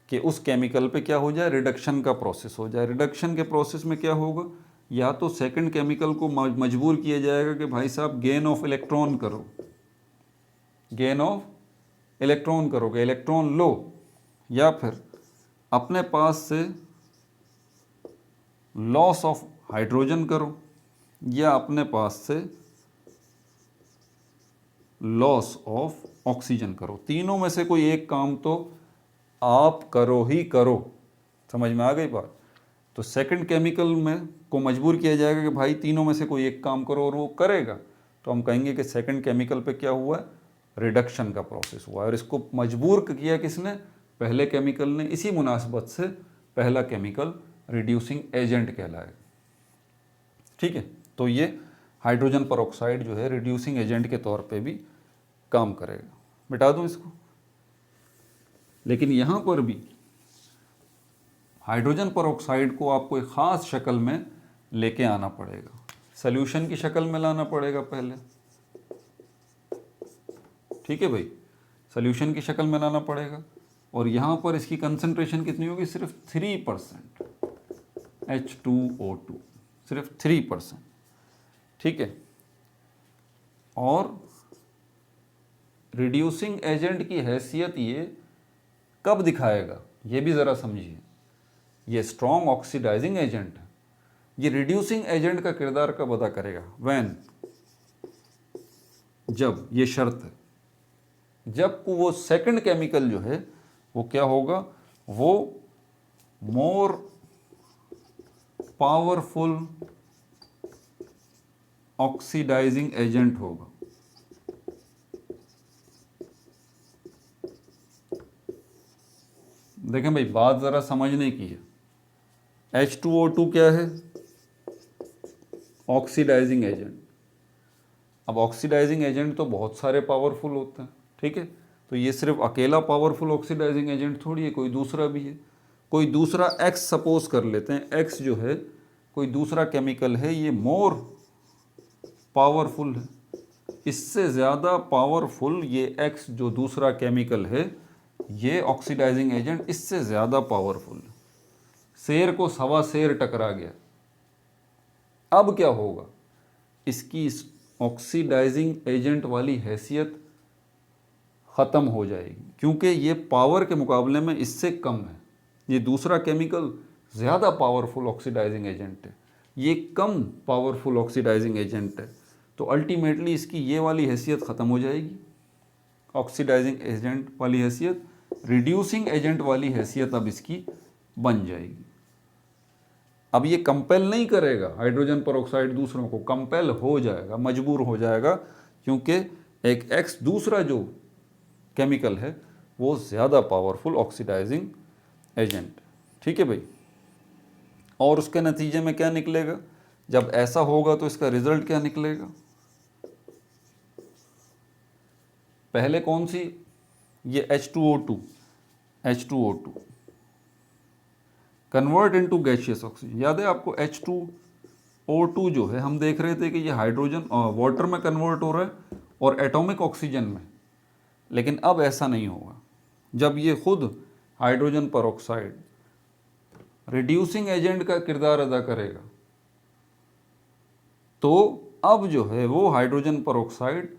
कि उस केमिकल पे क्या हो जाए? रिडक्शन का प्रोसेस हो जाए। रिडक्शन के प्रोसेस में क्या होगा? या तो सेकंड केमिकल को मजबूर किया जाएगा कि भाई साहब गेन ऑफ इलेक्ट्रॉन करो, गेन ऑफ इलेक्ट्रॉन करोगे, इलेक्ट्रॉन लो, या फिर अपने पास से लॉस ऑफ हाइड्रोजन करो, या अपने पास से लॉस ऑफ ऑक्सीजन करो। तीनों में से कोई एक काम तो आप करो ही करो। समझ में आ गई बात? तो सेकंड केमिकल में को मजबूर किया जाएगा कि भाई तीनों में से कोई एक काम करो, और वो करेगा, तो हम कहेंगे कि सेकंड केमिकल पे क्या हुआ है? रिडक्शन का प्रोसेस हुआ है। और इसको मजबूर किया किसने? पहले केमिकल ने। इसी मुनासबत से पहला केमिकल रिड्यूसिंग एजेंट कहलाएगा, ठीक है। तो ये हाइड्रोजन परऑक्साइड जो है रिड्यूसिंग एजेंट के तौर पे भी काम करेगा। मिटा दूं इसको? लेकिन यहाँ पर भी हाइड्रोजन परऑक्साइड को आपको एक ख़ास शक्ल में लेके आना पड़ेगा, सॉल्यूशन की शक्ल में लाना पड़ेगा पहले, ठीक है भाई, सॉल्यूशन की शक्ल में लाना पड़ेगा। और यहाँ पर इसकी कंसंट्रेशन कितनी होगी, सिर्फ 3% H2O2, सिर्फ 3%, ठीक है। और रिड्यूसिंग एजेंट की हैसियत ये कब दिखाएगा, ये भी ज़रा समझिए। ये स्ट्रॉन्ग ऑक्सीडाइजिंग एजेंट है, ये रिड्यूसिंग एजेंट का किरदार कब अदा करेगा, व्हेन, जब, ये शर्त है, जब वो सेकंड केमिकल जो है वो क्या होगा, वो मोर पावरफुल ऑक्सीडाइजिंग एजेंट होगा। देखें भाई, बात ज़रा समझने की है। H2O2 क्या है, ऑक्सीडाइजिंग एजेंट। अब ऑक्सीडाइजिंग एजेंट तो बहुत सारे पावरफुल होते हैं, ठीक है, तो ये सिर्फ अकेला पावरफुल ऑक्सीडाइजिंग एजेंट थोड़ी है, कोई दूसरा भी है। कोई दूसरा X सपोज कर लेते हैं, X जो है कोई दूसरा केमिकल है, ये मोर पावरफुल है, इससे ज़्यादा पावरफुल ये X जो दूसरा केमिकल है, ये ऑक्सीडाइजिंग एजेंट इससे ज़्यादा पावरफुल है। शेर को सवा शेर टकरा गया। अब क्या होगा, इसकी ऑक्सीडाइजिंग एजेंट वाली हैसियत ख़त्म हो जाएगी, क्योंकि ये पावर के मुकाबले में इससे कम है। ये दूसरा केमिकल ज़्यादा पावरफुल ऑक्सीडाइजिंग एजेंट है, ये कम पावरफुल ऑक्सीडाइजिंग एजेंट है, तो अल्टीमेटली इसकी ये वाली हैसियत ख़त्म हो जाएगी, ऑक्सीडाइजिंग एजेंट वाली हैसियत, रिड्यूसिंग एजेंट वाली हैसियत अब इसकी बन जाएगी। अब ये कंपेल नहीं करेगा हाइड्रोजन परऑक्साइड दूसरों को, कंपेल हो जाएगा, मजबूर हो जाएगा, क्योंकि एक X दूसरा जो केमिकल है वो ज़्यादा पावरफुल ऑक्सीडाइजिंग एजेंट, ठीक है भाई। और उसके नतीजे में क्या निकलेगा, जब ऐसा होगा तो इसका रिजल्ट क्या निकलेगा, पहले कौन सी, ये H2O2 convert into gaseous oxygen. याद है आपको, H2O2 जो है हम देख रहे थे कि ये हाइड्रोजन वाटर में कन्वर्ट हो रहा है और एटॉमिक ऑक्सीजन में, लेकिन अब ऐसा नहीं होगा। जब ये खुद हाइड्रोजन परऑक्साइड रिड्यूसिंग एजेंट का किरदार अदा करेगा, तो अब जो है वो हाइड्रोजन परऑक्साइड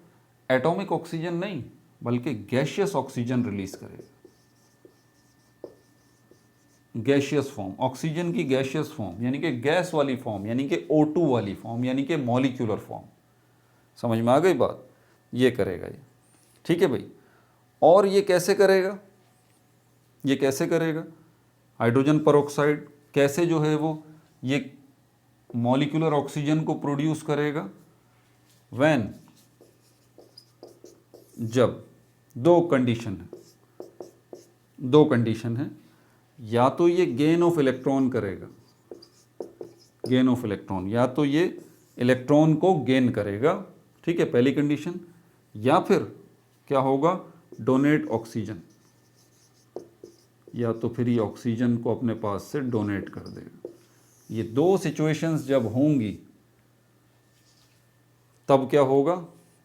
एटॉमिक ऑक्सीजन नहीं बल्कि गैशियस ऑक्सीजन रिलीज करेगा। गैशियस फॉर्म, ऑक्सीजन की गैशियस फॉर्म, यानी कि गैस वाली फॉर्म, यानी कि O2 वाली फॉर्म, यानी कि मॉलिक्यूलर फॉर्म। समझ में आ गई बात, ये करेगा ये, ठीक है भाई। और ये कैसे करेगा, ये कैसे करेगा, हाइड्रोजन परऑक्साइड कैसे जो है वो ये मॉलिक्यूलर ऑक्सीजन को प्रोड्यूस करेगा, व्हेन, जब दो कंडीशन है, या तो ये गेन ऑफ इलेक्ट्रॉन करेगा, गेन ऑफ इलेक्ट्रॉन, या तो ये इलेक्ट्रॉन को गेन करेगा, ठीक है, पहली कंडीशन, या फिर क्या होगा, डोनेट ऑक्सीजन, या तो फिर ये ऑक्सीजन को अपने पास से डोनेट कर देगा। ये दो सिचुएशंस जब होंगी तब क्या होगा,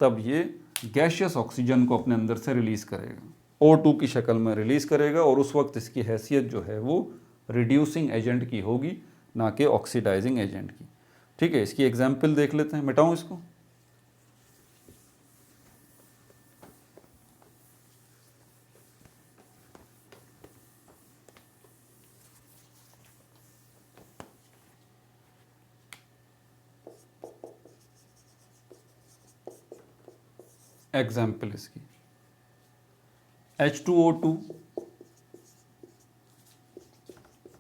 तब ये गैशियस ऑक्सीजन को अपने अंदर से रिलीज करेगा, O2 की शक्ल में रिलीज करेगा, और उस वक्त इसकी हैसियत जो है वो रिड्यूसिंग एजेंट की होगी, ना कि ऑक्सीडाइजिंग एजेंट की, ठीक है। इसकी एग्जाम्पल देख लेते हैं, मिटाऊं इसको, एग्जाम्पल इसकी, H2O2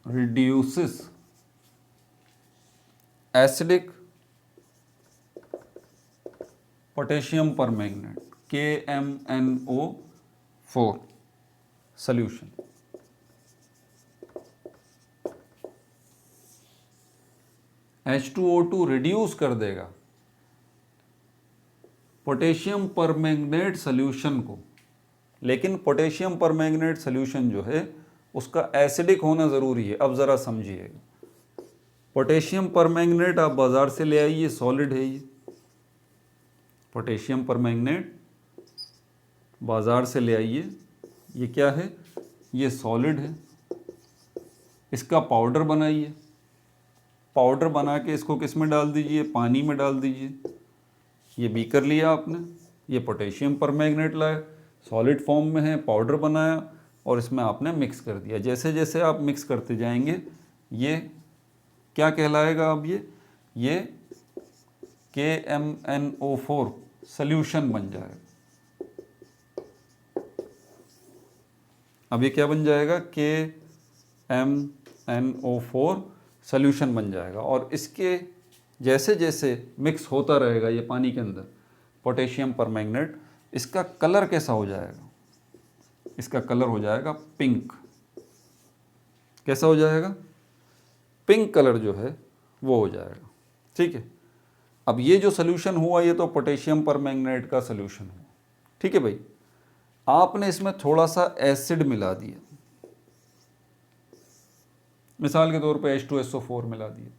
reduces acidic potassium permanganate KMNO4 solution। H2O2 reduce कर देगा पोटेशियम परमैंगनेट सॉल्यूशन को लेकिन पोटेशियम परमैंगनेट सोल्यूशन जो है उसका एसिडिक होना ज़रूरी है। अब ज़रा समझिएगा, पोटेशियम परमैंगनेट आप बाज़ार से ले आइए, सॉलिड है ये। पोटेशियम परमैंगनेट बाज़ार से ले आइए, ये क्या है, ये सॉलिड है। इसका पाउडर बनाइए, पाउडर बना के इसको किस में डाल दीजिए, पानी में डाल दीजिए। ये बीकर लिया आपने, ये पोटेशियम परमैंगनेट लाया, सॉलिड फॉर्म में है, पाउडर बनाया और इसमें आपने मिक्स कर दिया। जैसे जैसे आप मिक्स करते जाएंगे ये क्या कहलाएगा, अब ये KMnO4 सॉल्यूशन बन जाएगा। अब ये क्या बन जाएगा, KMnO4 सॉल्यूशन बन जाएगा। और इसके जैसे जैसे मिक्स होता रहेगा ये पानी के अंदर पोटेशियम परमैंगनेट, इसका कलर कैसा हो जाएगा, इसका कलर हो जाएगा पिंक। कैसा हो जाएगा, पिंक कलर जो है वो हो जाएगा। ठीक है, अब ये जो सॉल्यूशन हुआ ये तो पोटेशियम परमैंगनेट का सॉल्यूशन हुआ। ठीक है भाई, आपने इसमें थोड़ा सा एसिड मिला दिया, मिसाल के तौर पे H2SO4 मिला दिया,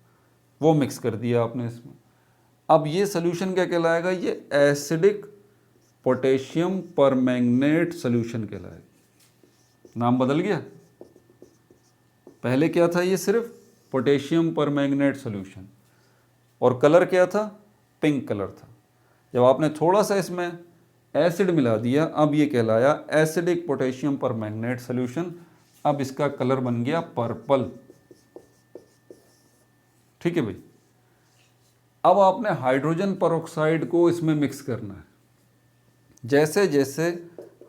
वो मिक्स कर दिया आपने इसमें। अब ये सॉल्यूशन क्या कहलाएगा, ये एसिडिक पोटेशियम परमैंगनेट सॉल्यूशन कहलाएगा। नाम बदल गया, पहले क्या था, ये सिर्फ पोटेशियम परमैंगनेट सॉल्यूशन और कलर क्या था, पिंक कलर था। जब आपने थोड़ा सा इसमें एसिड मिला दिया, अब ये कहलाया एसिडिक पोटेशियम परमैंगनेट सॉल्यूशन। अब इसका कलर बन गया पर्पल। ठीक है भाई, अब आपने हाइड्रोजन परऑक्साइड को इसमें मिक्स करना है। जैसे जैसे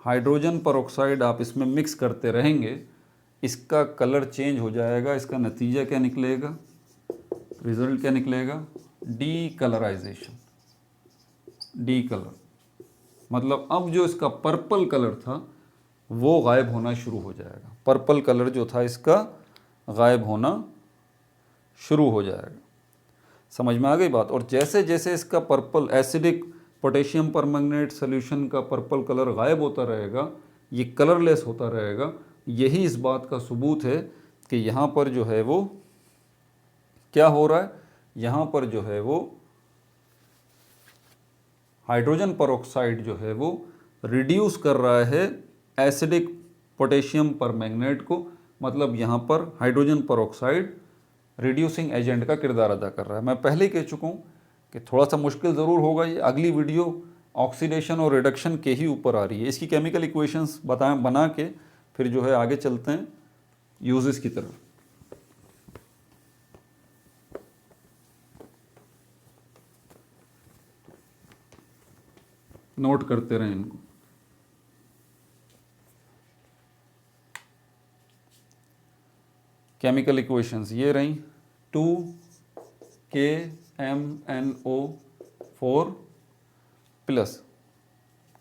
हाइड्रोजन परऑक्साइड आप इसमें मिक्स करते रहेंगे इसका कलर चेंज हो जाएगा। इसका नतीजा क्या निकलेगा, रिजल्ट क्या निकलेगा, डी कलराइजेशन। डी कलर मतलब अब जो इसका पर्पल कलर था वो गायब होना शुरू हो जाएगा। पर्पल कलर जो था इसका गायब होना शुरू हो जाएगा। समझ में आ गई बात। और जैसे जैसे इसका purple acidic potassium permanganate solution का पर्पल कलर गायब होता रहेगा, ये कलरलेस होता रहेगा। यही इस बात का सबूत है कि यहाँ पर जो है वो क्या हो रहा है, यहाँ पर जो है वो हाइड्रोजन परऑक्साइड जो है वो रिड्यूस कर रहा है एसिडिक पोटेशियम परमैंगनेट को। मतलब यहाँ पर हाइड्रोजन परऑक्साइड रिड्यूसिंग एजेंट का किरदार अदा कर रहा है। मैं पहले ही कह चुका हूँ कि थोड़ा सा मुश्किल ज़रूर होगा। ये अगली वीडियो ऑक्सीडेशन और रिडक्शन के ही ऊपर आ रही है। इसकी केमिकल इक्वेशंस बना के फिर जो है आगे चलते हैं यूजेस की तरफ। नोट करते रहें इनको। केमिकल इक्वेशंस ये रही, 2KMnO4 प्लस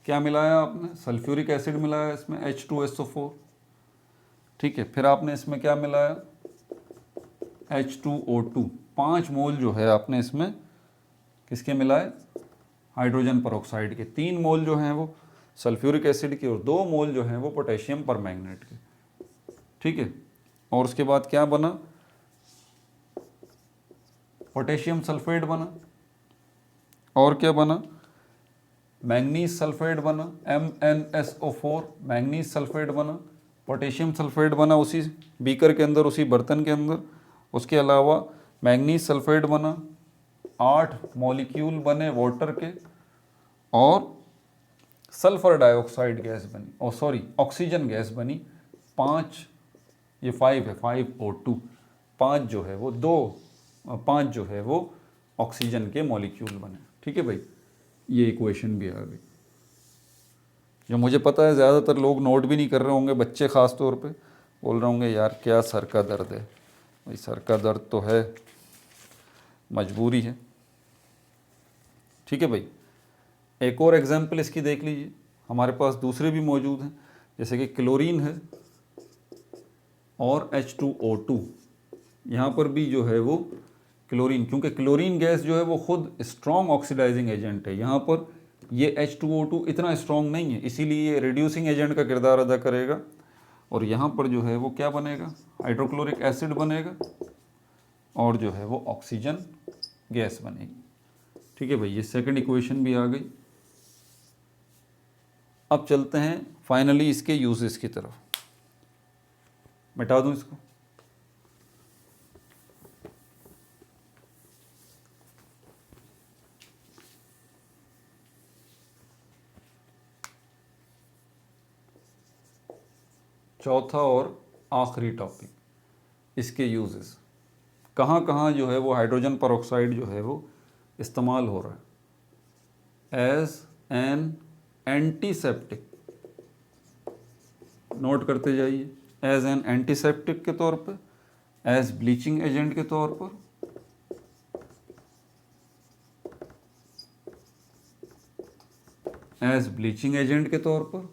क्या मिलाया आपने, सल्फ्यूरिक एसिड मिलाया इसमें H2SO4। ठीक है, फिर आपने इसमें क्या मिलाया, H2O2। 5 मोल जो है आपने इसमें किसके मिलाए, हाइड्रोजन परऑक्साइड के। 3 मोल जो हैं वो सल्फ्यूरिक एसिड के और 2 मोल जो हैं वो पोटेशियम परमैंगनेट के। ठीक है, और उसके बाद क्या बना, पोटेशियम सल्फेट बना। और क्या बना, मैंगनीज सल्फेट बना, MnSO4 मैंगनीज सल्फेट बना। पोटेशियम सल्फेट बना उसी बीकर के अंदर, उसी बर्तन के अंदर। उसके अलावा मैंगनीज सल्फेट बना, 8 मॉलिक्यूल बने वाटर के। और सल्फर डाइऑक्साइड गैस बनी, और सॉरी ऑक्सीजन गैस बनी 5, ये 5 है, 5O2। 5 जो है वो 5 जो है वो ऑक्सीजन के मॉलिक्यूल बने। ठीक है भाई, ये इक्वेशन भी आ गई। जो मुझे पता है ज़्यादातर लोग नोट भी नहीं कर रहे होंगे, बच्चे ख़ास तौर पे बोल रहे होंगे यार क्या सर का दर्द है। भाई सर का दर्द तो है, मजबूरी है। ठीक है भाई, एक और एग्जाम्पल इसकी देख लीजिए। हमारे पास दूसरे भी मौजूद हैं, जैसे कि क्लोरीन है और H2O2। यहाँ पर भी जो है वो क्लोरीन, क्योंकि क्लोरीन गैस जो है वो खुद स्ट्रॉन्ग ऑक्सीडाइजिंग एजेंट है। यहाँ पर ये H2O2 इतना स्ट्रॉन्ग नहीं है, इसीलिए ये रिड्यूसिंग एजेंट का किरदार अदा करेगा। और यहाँ पर जो है वो क्या बनेगा, हाइड्रोक्लोरिक एसिड बनेगा और जो है वो ऑक्सीजन गैस बनेगी। ठीक है भाई, ये सेकंड इक्वेशन भी आ गई। अब चलते हैं फाइनली इसके यूजेस की तरफ। मिटा दूं इसको। चौथा और आखिरी टॉपिक, इसके यूजेस। कहाँ कहाँ जो है वो हाइड्रोजन परऑक्साइड जो है वो इस्तेमाल हो रहा है। एज एन एंटीसेप्टिक, नोट करते जाइए, एज एन एंटीसेप्टिक के तौर पर, एज ब्लीचिंग एजेंट के तौर पर, एज ब्लीचिंग एजेंट के तौर पर,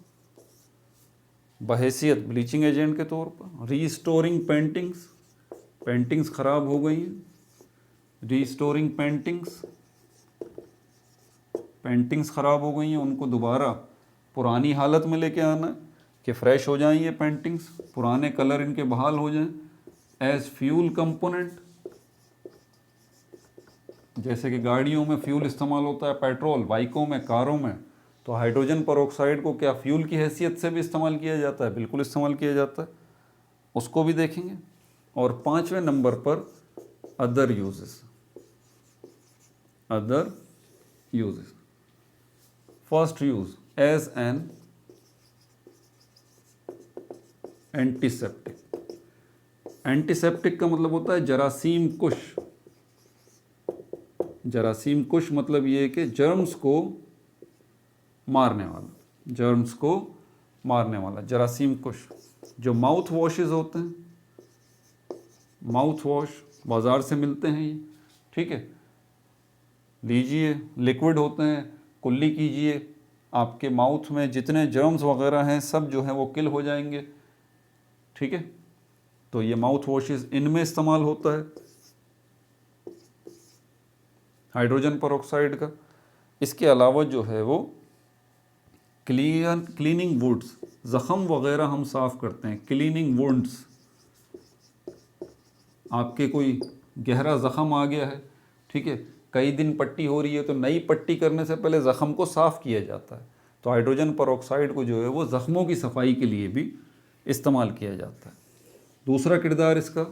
बहैसियत ब्लीचिंग एजेंट के तौर पर, रीस्टोरिंग पेंटिंग्स, पेंटिंग्स खराब हो गई हैं, रीस्टोरिंग पेंटिंग्स, पेंटिंग्स खराब हो गई हैं, उनको दोबारा पुरानी हालत में लेके आना कि फ्रेश हो जाएं ये पेंटिंग्स, पुराने कलर इनके बहाल हो जाएं। एज फ्यूल कंपोनेंट, जैसे कि गाड़ियों में फ्यूल इस्तेमाल होता है, पेट्रोल, बाइकों में, कारों में, तो हाइड्रोजन परऑक्साइड को क्या फ्यूल की हैसियत से भी इस्तेमाल किया जाता है? बिल्कुल इस्तेमाल किया जाता है, उसको भी देखेंगे। और पांचवें नंबर पर other uses, other uses. First use as an antiseptic. Antiseptic का मतलब होता है जरासीम कुश। जरासीम कुश मतलब ये है कि जर्म्स को मारने वाला, जर्म्स को मारने वाला जरासीम कुश। जो माउथ वॉशेस होते हैं, माउथ वॉश बाज़ार से मिलते हैं ये, ठीक है, लीजिए, लिक्विड होते हैं, कुल्ली कीजिए, आपके माउथ में जितने जर्म्स वगैरह हैं सब जो हैं वो किल हो जाएंगे। ठीक है, तो ये माउथ वॉशेस इनमें इस्तेमाल होता है हाइड्रोजन परऑक्साइड का। इसके अलावा जो है वो क्लीनिंग वुड्स, ज़ख़म वगैरह हम साफ़ करते हैं, क्लीनिंग वुंड्स। आपके कोई गहरा ज़ख़म आ गया है, ठीक है, कई दिन पट्टी हो रही है, तो नई पट्टी करने से पहले ज़ख़म को साफ़ किया जाता है। तो हाइड्रोजन परऑक्साइड को जो है वो ज़ख़मों की सफाई के लिए भी इस्तेमाल किया जाता है। दूसरा किरदार इसका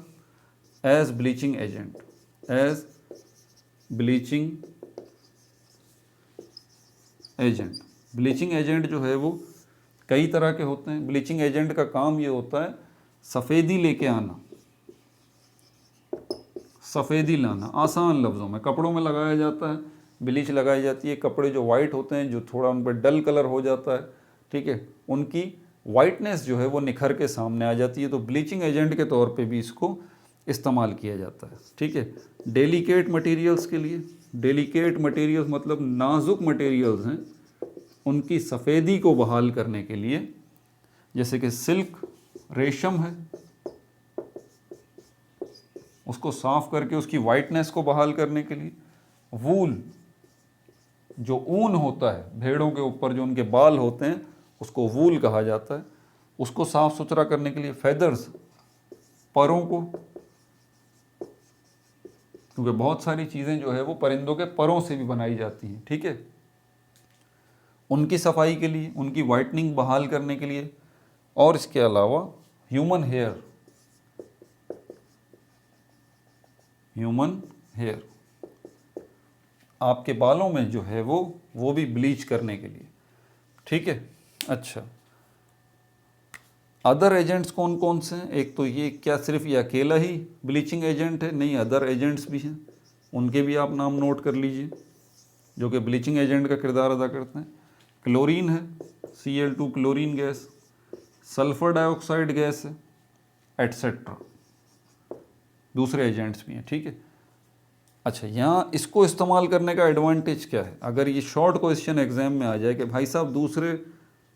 as bleaching agent, as bleaching agent. Bleaching agent जो है वो कई तरह के होते हैं। ब्लीचिंग एजेंट का काम ये होता है सफ़ेदी लेके आना, सफ़ेदी लाना। आसान लफ्ज़ों में कपड़ों में लगाया जाता है, ब्लीच लगाई जाती है, कपड़े जो वाइट होते हैं, जो थोड़ा उन पर डल कलर हो जाता है, ठीक है, उनकी वाइटनेस जो है वो निखर के सामने आ जाती है। तो ब्लीचिंग एजेंट के तौर पे भी इसको इस्तेमाल किया जाता है। ठीक है, डेलिकेट मटेरियल्स के लिए, डेलिकेट मटेरियल्स मतलब नाजुक मटेरियल्स हैं, उनकी सफ़ेदी को बहाल करने के लिए, जैसे कि सिल्क, रेशम है, उसको साफ़ करके उसकी वाइटनेस को बहाल करने के लिए। वूल, जो ऊन होता है भेड़ों के ऊपर जो उनके बाल होते हैं उसको वूल कहा जाता है, उसको साफ़ सुथरा करने के लिए। फेदर्स, परों को, क्योंकि बहुत सारी चीज़ें जो है वो परिंदों के परों से भी बनाई जाती हैं, ठीक है, उनकी सफाई के लिए, उनकी वाइटनिंग बहाल करने के लिए। और इसके अलावा ह्यूमन हेयर, ह्यूमन हेयर, आपके बालों में जो है वो भी ब्लीच करने के लिए। ठीक है, अच्छा, अदर एजेंट्स कौन कौन से हैं? एक तो ये, क्या सिर्फ ये अकेला ही ब्लीचिंग एजेंट है? नहीं, अदर एजेंट्स भी हैं, उनके भी आप नाम नोट कर लीजिए जो कि ब्लीचिंग एजेंट का किरदार अदा करते हैं। क्लोरीन है, Cl2 chlorine gas, sulphur dioxide gas है, एट्सेट्रा, दूसरे एजेंट्स भी हैं। ठीक है, अच्छा, यहाँ इसको इस्तेमाल करने का एडवांटेज क्या है? अगर ये शॉर्ट क्वेश्चन एग्जाम में आ जाए कि भाई साहब दूसरे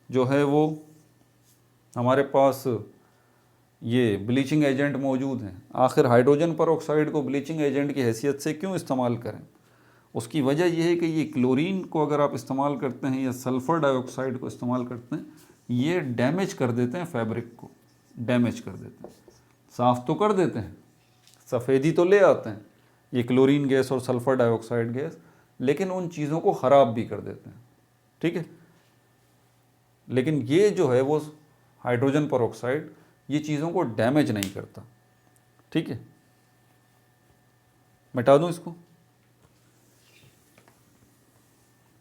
जो है वो हमारे पास ये ब्लीचिंग एजेंट मौजूद हैं, आखिर हाइड्रोजन परऑक्साइड को ब्लीचिंग एजेंट की हैसियत से क्यों इस्तेमाल करें? उसकी वजह यह है कि ये क्लोरीन को अगर आप इस्तेमाल करते हैं या सल्फ़र डाइऑक्साइड को इस्तेमाल करते हैं, ये डैमेज कर देते हैं फैब्रिक को, डैमेज कर देते हैं। साफ़ तो कर देते हैं, सफ़ेदी तो ले आते हैं ये क्लोरीन गैस और सल्फ़र डाइऑक्साइड गैस, लेकिन उन चीज़ों को ख़राब भी कर देते हैं, ठीक है। लेकिन ये जो है वो हाइड्रोजन परऑक्साइड ये चीज़ों को डैमेज नहीं करता, ठीक है। मिटा दूँ इसको।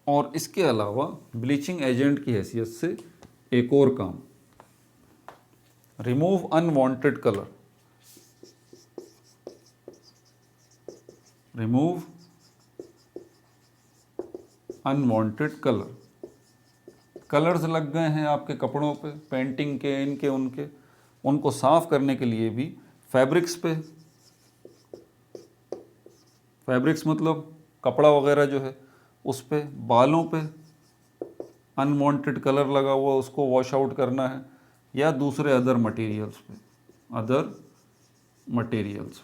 और इसके अलावा ब्लीचिंग एजेंट की हैसियत से एक और काम, remove unwanted colour, remove unwanted colour. Colours लग गए हैं आपके कपड़ों पे, पेंटिंग के, इनके उनके, उनको साफ करने के लिए भी फैब्रिक्स पे, फैब्रिक्स मतलब कपड़ा वगैरह जो है उस पे, बालों पे अनवांटेड कलर लगा हुआ उसको वॉश आउट करना है, या दूसरे अदर मटेरियल्स पे, अदर मटेरियल्स।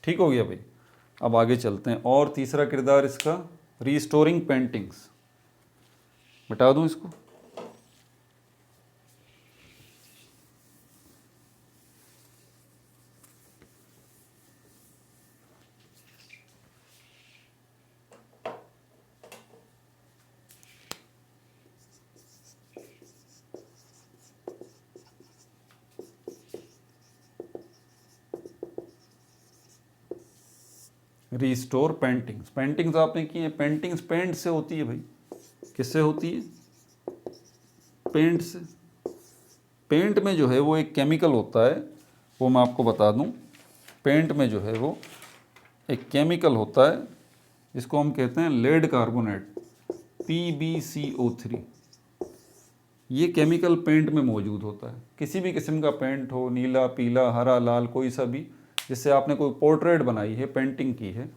ठीक हो गया भाई। अब आगे चलते हैं। और तीसरा किरदार इसका रीस्टोरिंग पेंटिंग्स। मिटा दूं इसको। Restore paintings. पेंटिंग्स आपने की है, पेंटिंग्स पेंट से होती है भाई। किससे होती है? पेंट से। पेंट में जो है वो एक केमिकल होता है, वो मैं आपको बता दूं। पेंट में जो है वो एक केमिकल होता है जिसको हम कहते हैं लेड कार्बोनेट, PbCO3। ये केमिकल पेंट में मौजूद होता है। किसी भी किस्म का पेंट हो, नीला, पीला, हरा, लाल, कोई सा भी, जिससे आपने कोई पोर्ट्रेट बनाई है, पेंटिंग की है,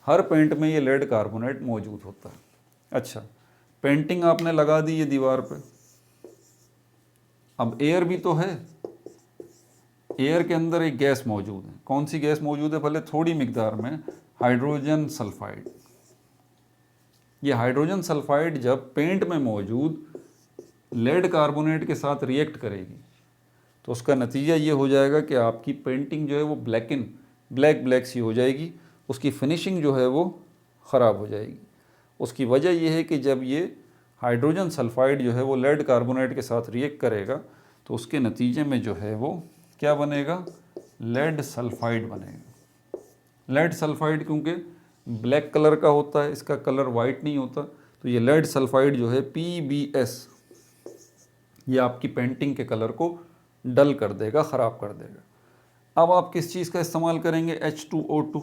हर पेंट में ये लेड कार्बोनेट मौजूद होता है। अच्छा, पेंटिंग आपने लगा दी है दीवार पे, अब एयर भी तो है। एयर के अंदर एक गैस मौजूद है। कौन सी गैस मौजूद है? भले थोड़ी मिकदार में, हाइड्रोजन सल्फाइड। ये हाइड्रोजन सल्फाइड जब पेंट में मौजूद लेड कार्बोनेट के साथ रिएक्ट करेगी तो उसका नतीजा ये हो जाएगा कि आपकी पेंटिंग जो है वो ब्लैक सी हो जाएगी। उसकी फिनिशिंग जो है वो ख़राब हो जाएगी। उसकी वजह यह है कि जब ये हाइड्रोजन सल्फाइड जो है वो लेड कार्बोनेट के साथ रिएक्ट करेगा तो उसके नतीजे में जो है वो क्या बनेगा? लेड सल्फाइड बनेगा। लेड सल्फाइड क्योंकि ब्लैक कलर का होता है, इसका कलर वाइट नहीं होता, तो ये लेड सल्फाइड जो है PbS, ये आपकी पेंटिंग के कलर को डल कर देगा, ख़राब कर देगा। अब आप किस चीज़ का इस्तेमाल करेंगे? H2O2,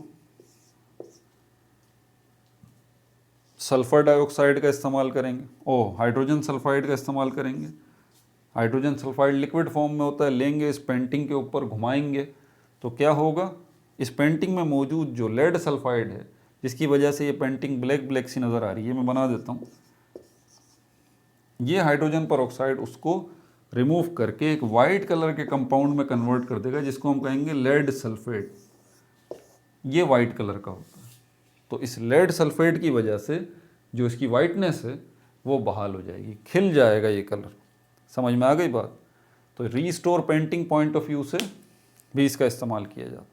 सल्फ़र डाइऑक्साइड का इस्तेमाल करेंगे, हाइड्रोजन सल्फाइड का इस्तेमाल करेंगे। हाइड्रोजन सल्फाइड लिक्विड फॉर्म में होता है। लेंगे, इस पेंटिंग के ऊपर घुमाएंगे तो क्या होगा? इस पेंटिंग में मौजूद जो लेड सल्फाइड है, जिसकी वजह से ये पेंटिंग ब्लैक सी नज़र आ रही है, मैं बना देता हूँ। ये हाइड्रोजन परऑक्साइड उसको रिमूव करके एक वाइट कलर के कंपाउंड में कन्वर्ट कर देगा, जिसको हम कहेंगे लेड सल्फेट। ये वाइट कलर का होता है। तो इस लेड सल्फेट की वजह से जो इसकी वाइटनेस है वो बहाल हो जाएगी, खिल जाएगा ये कलर। समझ में आ गई बात? तो restore painting point of view से भी इसका इस्तेमाल किया जाता है।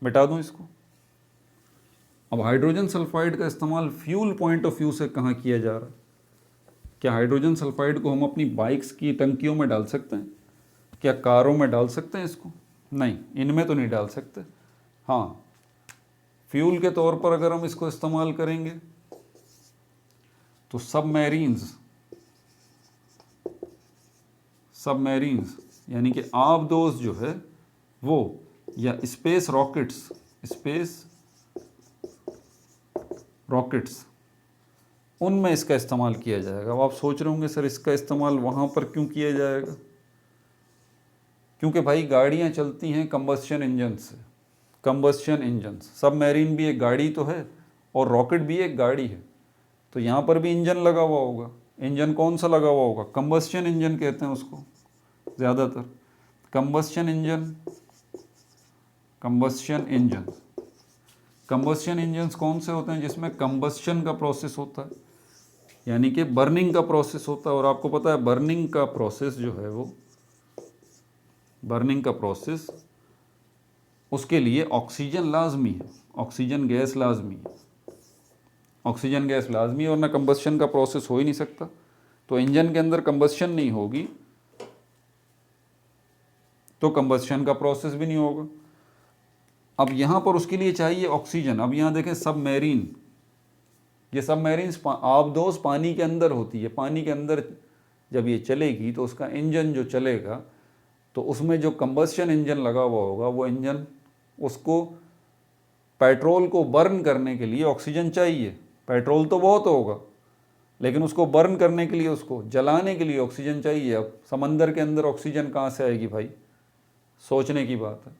मिटा दूं इसको। अब हाइड्रोजन सल्फाइड का इस्तेमाल फ्यूल पॉइंट ऑफ व्यू से कहाँ किया जा रहा है? क्या हाइड्रोजन सल्फाइड को हम अपनी बाइक्स की टंकियों में डाल सकते हैं? क्या कारों में डाल सकते हैं इसको? नहीं, इनमें तो नहीं डाल सकते। हाँ, फ्यूल के तौर पर अगर हम इसको इस्तेमाल करेंगे तो सबमरीन्स यानी कि आबदोज जो है वो, या स्पेस रॉकेट्स, उनमें इसका इस्तेमाल किया जाएगा। अब आप सोच रहे होंगे सर इसका इस्तेमाल वहाँ पर क्यों किया जाएगा? क्योंकि भाई गाड़ियाँ चलती हैं कंबस्शन इंजन से। कंबस्शन इंजन, सबमरीन भी एक गाड़ी तो है और रॉकेट भी एक गाड़ी है, तो यहाँ पर भी इंजन लगा हुआ होगा। इंजन कौन सा लगा हुआ होगा? कंबस्शन इंजन कहते हैं उसको ज़्यादातर। कंबस्शन इंजन कंबस्शन इंजन्स कौन से होते हैं? जिसमें कंबस्शन का प्रोसेस होता है, यानी कि बर्निंग का प्रोसेस होता है। और आपको पता है बर्निंग का प्रोसेस जो है वो, बर्निंग का प्रोसेस, उसके लिए ऑक्सीजन लाजमी है, ऑक्सीजन गैस लाजमी है, ऑक्सीजन गैस लाजमी है, और ना कंबस्शन का प्रोसेस हो ही नहीं सकता। तो इंजन के अंदर कंबस्शन नहीं होगी तो कंबस्शन का प्रोसेस भी नहीं होगा। अब यहाँ पर उसके लिए चाहिए ऑक्सीजन। अब यहाँ देखें सबमरीन, ये सबमरीन्स आबदोज पानी के अंदर होती है। पानी के अंदर जब ये चलेगी तो उसका इंजन जो चलेगा तो उसमें जो कंबस्शन इंजन लगा हुआ होगा वो इंजन, उसको पेट्रोल को बर्न करने के लिए ऑक्सीजन चाहिए। पेट्रोल तो बहुत होगा लेकिन उसको बर्न करने के लिए, उसको जलाने के लिए ऑक्सीजन चाहिए। अब समंदर के अंदर ऑक्सीजन कहाँ से आएगी भाई? सोचने की बात है।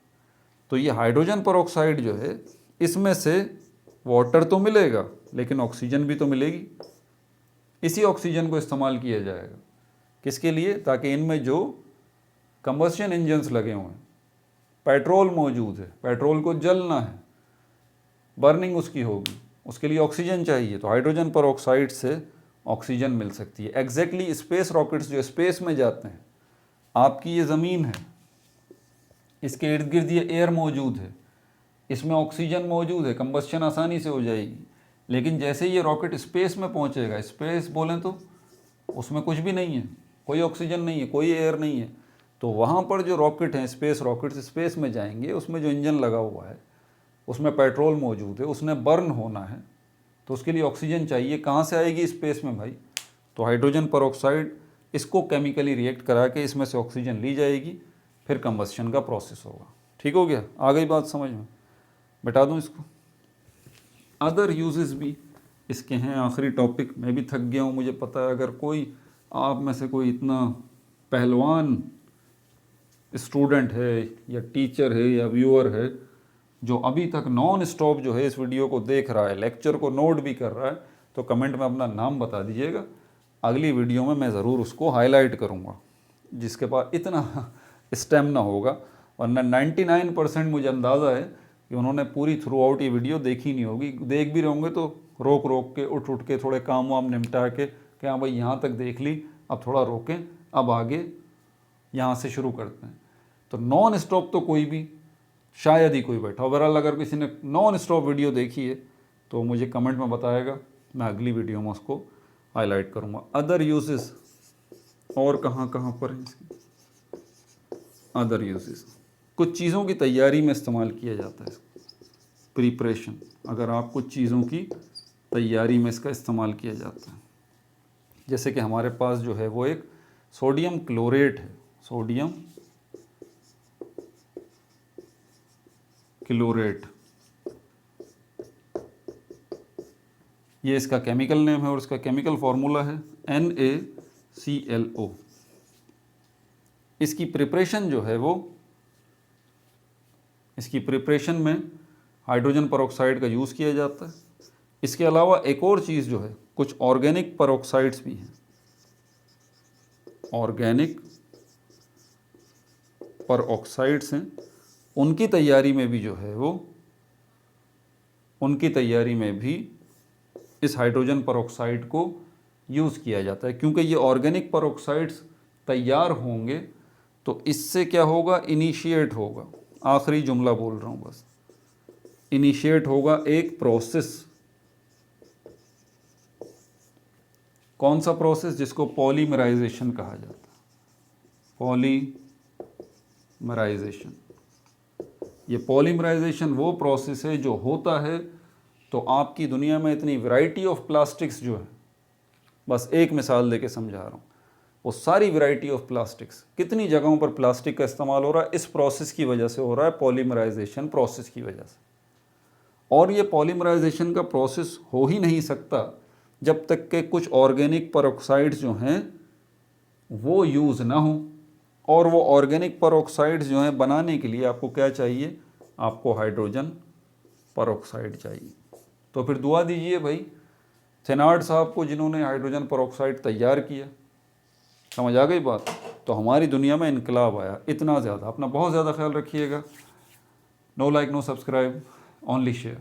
तो ये हाइड्रोजन परऑक्साइड जो है, इसमें से वाटर तो मिलेगा लेकिन ऑक्सीजन भी तो मिलेगी। इसी ऑक्सीजन को इस्तेमाल किया जाएगा किसके लिए? ताकि इनमें जो कंबस्शन इंजन्स लगे हुए हैं, पेट्रोल मौजूद है, पेट्रोल को जलना है, बर्निंग उसकी होगी, उसके लिए ऑक्सीजन चाहिए। तो हाइड्रोजन परऑक्साइड से ऑक्सीजन मिल सकती है। एग्जैक्टली स्पेस रॉकेट्स जो स्पेस में जाते हैं, आपकी ये ज़मीन है, इसके इर्द गिर्द ये एयर मौजूद है, इसमें ऑक्सीजन मौजूद है, कंबस्शन आसानी से हो जाएगी। लेकिन जैसे ये रॉकेट स्पेस में पहुंचेगा, स्पेस बोलें तो उसमें कुछ भी नहीं है, कोई ऑक्सीजन नहीं है, कोई एयर नहीं है, तो वहाँ पर जो रॉकेट हैं, स्पेस रॉकेट्स स्पेस में जाएंगे, उसमें जो इंजन लगा हुआ है उसमें पेट्रोल मौजूद है, उसने बर्न होना है, तो उसके लिए ऑक्सीजन चाहिए। कहाँ से आएगी? स्पेस में भाई। तो हाइड्रोजन परऑक्साइड, इसको केमिकली रिएक्ट करा के इसमें से ऑक्सीजन ली जाएगी, फिर कंबस्शन का प्रोसेस होगा। ठीक हो गया? आ गई बात समझ में? बता दूं इसको। अदर यूजेस भी इसके हैं। आखिरी टॉपिक, मैं भी थक गया हूँ, मुझे पता है। अगर कोई आप में से कोई इतना पहलवान स्टूडेंट है या टीचर है या व्यूअर है जो अभी तक नॉन स्टॉप जो है इस वीडियो को देख रहा है, लेक्चर को नोट भी कर रहा है, तो कमेंट में अपना नाम बता दीजिएगा। अगली वीडियो में मैं ज़रूर उसको हाईलाइट करूँगा, जिसके पास इतना स्टेमिना होगा। वरना 99% मुझे अंदाज़ा है कि उन्होंने पूरी थ्रू आउट ये वीडियो देखी नहीं होगी। देख भी रहे होंगे तो रोक रोक के, उठ उठ के, थोड़े काम वाम निपटा के कि हाँ भाई यहाँ तक देख ली, अब थोड़ा रोकें, अब आगे यहाँ से शुरू करते हैं। तो नॉन स्टॉप तो कोई भी, शायद ही कोई बैठा। ओवरऑल अगर किसी ने नॉन स्टॉप वीडियो देखी है तो मुझे कमेंट में बताएगा, मैं अगली वीडियो में उसको हाईलाइट करूँगा। अदर यूजेस और कहाँ कहाँ पर हैं इसकी? अदर यूजेस कुछ चीज़ों की तैयारी में इस्तेमाल किया जाता है इसको, प्रिपरेशन। अगर आप कुछ चीज़ों की तैयारी में इसका इस्तेमाल किया जाता है, जैसे कि हमारे पास जो है वो एक सोडियम क्लोरेट है, सोडियम क्लोरेट, ये इसका केमिकल नेम है और इसका केमिकल फार्मूला है NaClO। इसकी प्रिपरेशन जो है वो, इसकी प्रिपरेशन में हाइड्रोजन परऑक्साइड का यूज़ किया जाता है। इसके अलावा एक और चीज़ जो है, कुछ ऑर्गेनिक परऑक्साइड्स भी हैं। ऑर्गेनिक परऑक्साइड्स हैं, उनकी तैयारी में भी जो है वो, उनकी तैयारी में भी इस हाइड्रोजन परऑक्साइड को यूज़ किया जाता है। क्योंकि ये ऑर्गेनिक परऑक्साइड्स तैयार होंगे तो इससे क्या होगा? इनिशिएट होगा, आखिरी जुमला बोल रहा हूँ बस, इनिशिएट होगा एक प्रोसेस। कौन सा प्रोसेस? जिसको पॉलीमराइजेशन कहा जाता है। पॉलीमराइजेशन, ये पॉलीमराइजेशन वो प्रोसेस है जो होता है तो आपकी दुनिया में इतनी वैरायटी ऑफ प्लास्टिक्स जो है, बस एक मिसाल देके समझा रहा हूँ, वो सारी वैरायटी ऑफ प्लास्टिक्स, कितनी जगहों पर प्लास्टिक का इस्तेमाल हो रहा है, इस प्रोसेस की वजह से हो रहा है, पॉलीमराइजेशन प्रोसेस की वजह से। और ये पॉलीमराइजेशन का प्रोसेस हो ही नहीं सकता जब तक के कुछ ऑर्गेनिक परऑक्साइड्स जो हैं वो यूज़ ना हो। और वो ऑर्गेनिक परऑक्साइड्स जो हैं बनाने के लिए आपको क्या चाहिए? आपको हाइड्रोजन परऑक्साइड चाहिए। तो फिर दुआ दीजिए भाई थेनार्ड साहब को, जिन्होंने हाइड्रोजन परऑक्साइड तैयार किया। समझ आ गई बात? तो हमारी दुनिया में इनकलाब आया इतना ज़्यादा। अपना बहुत ज़्यादा ख्याल रखिएगा। No like no subscribe, only share.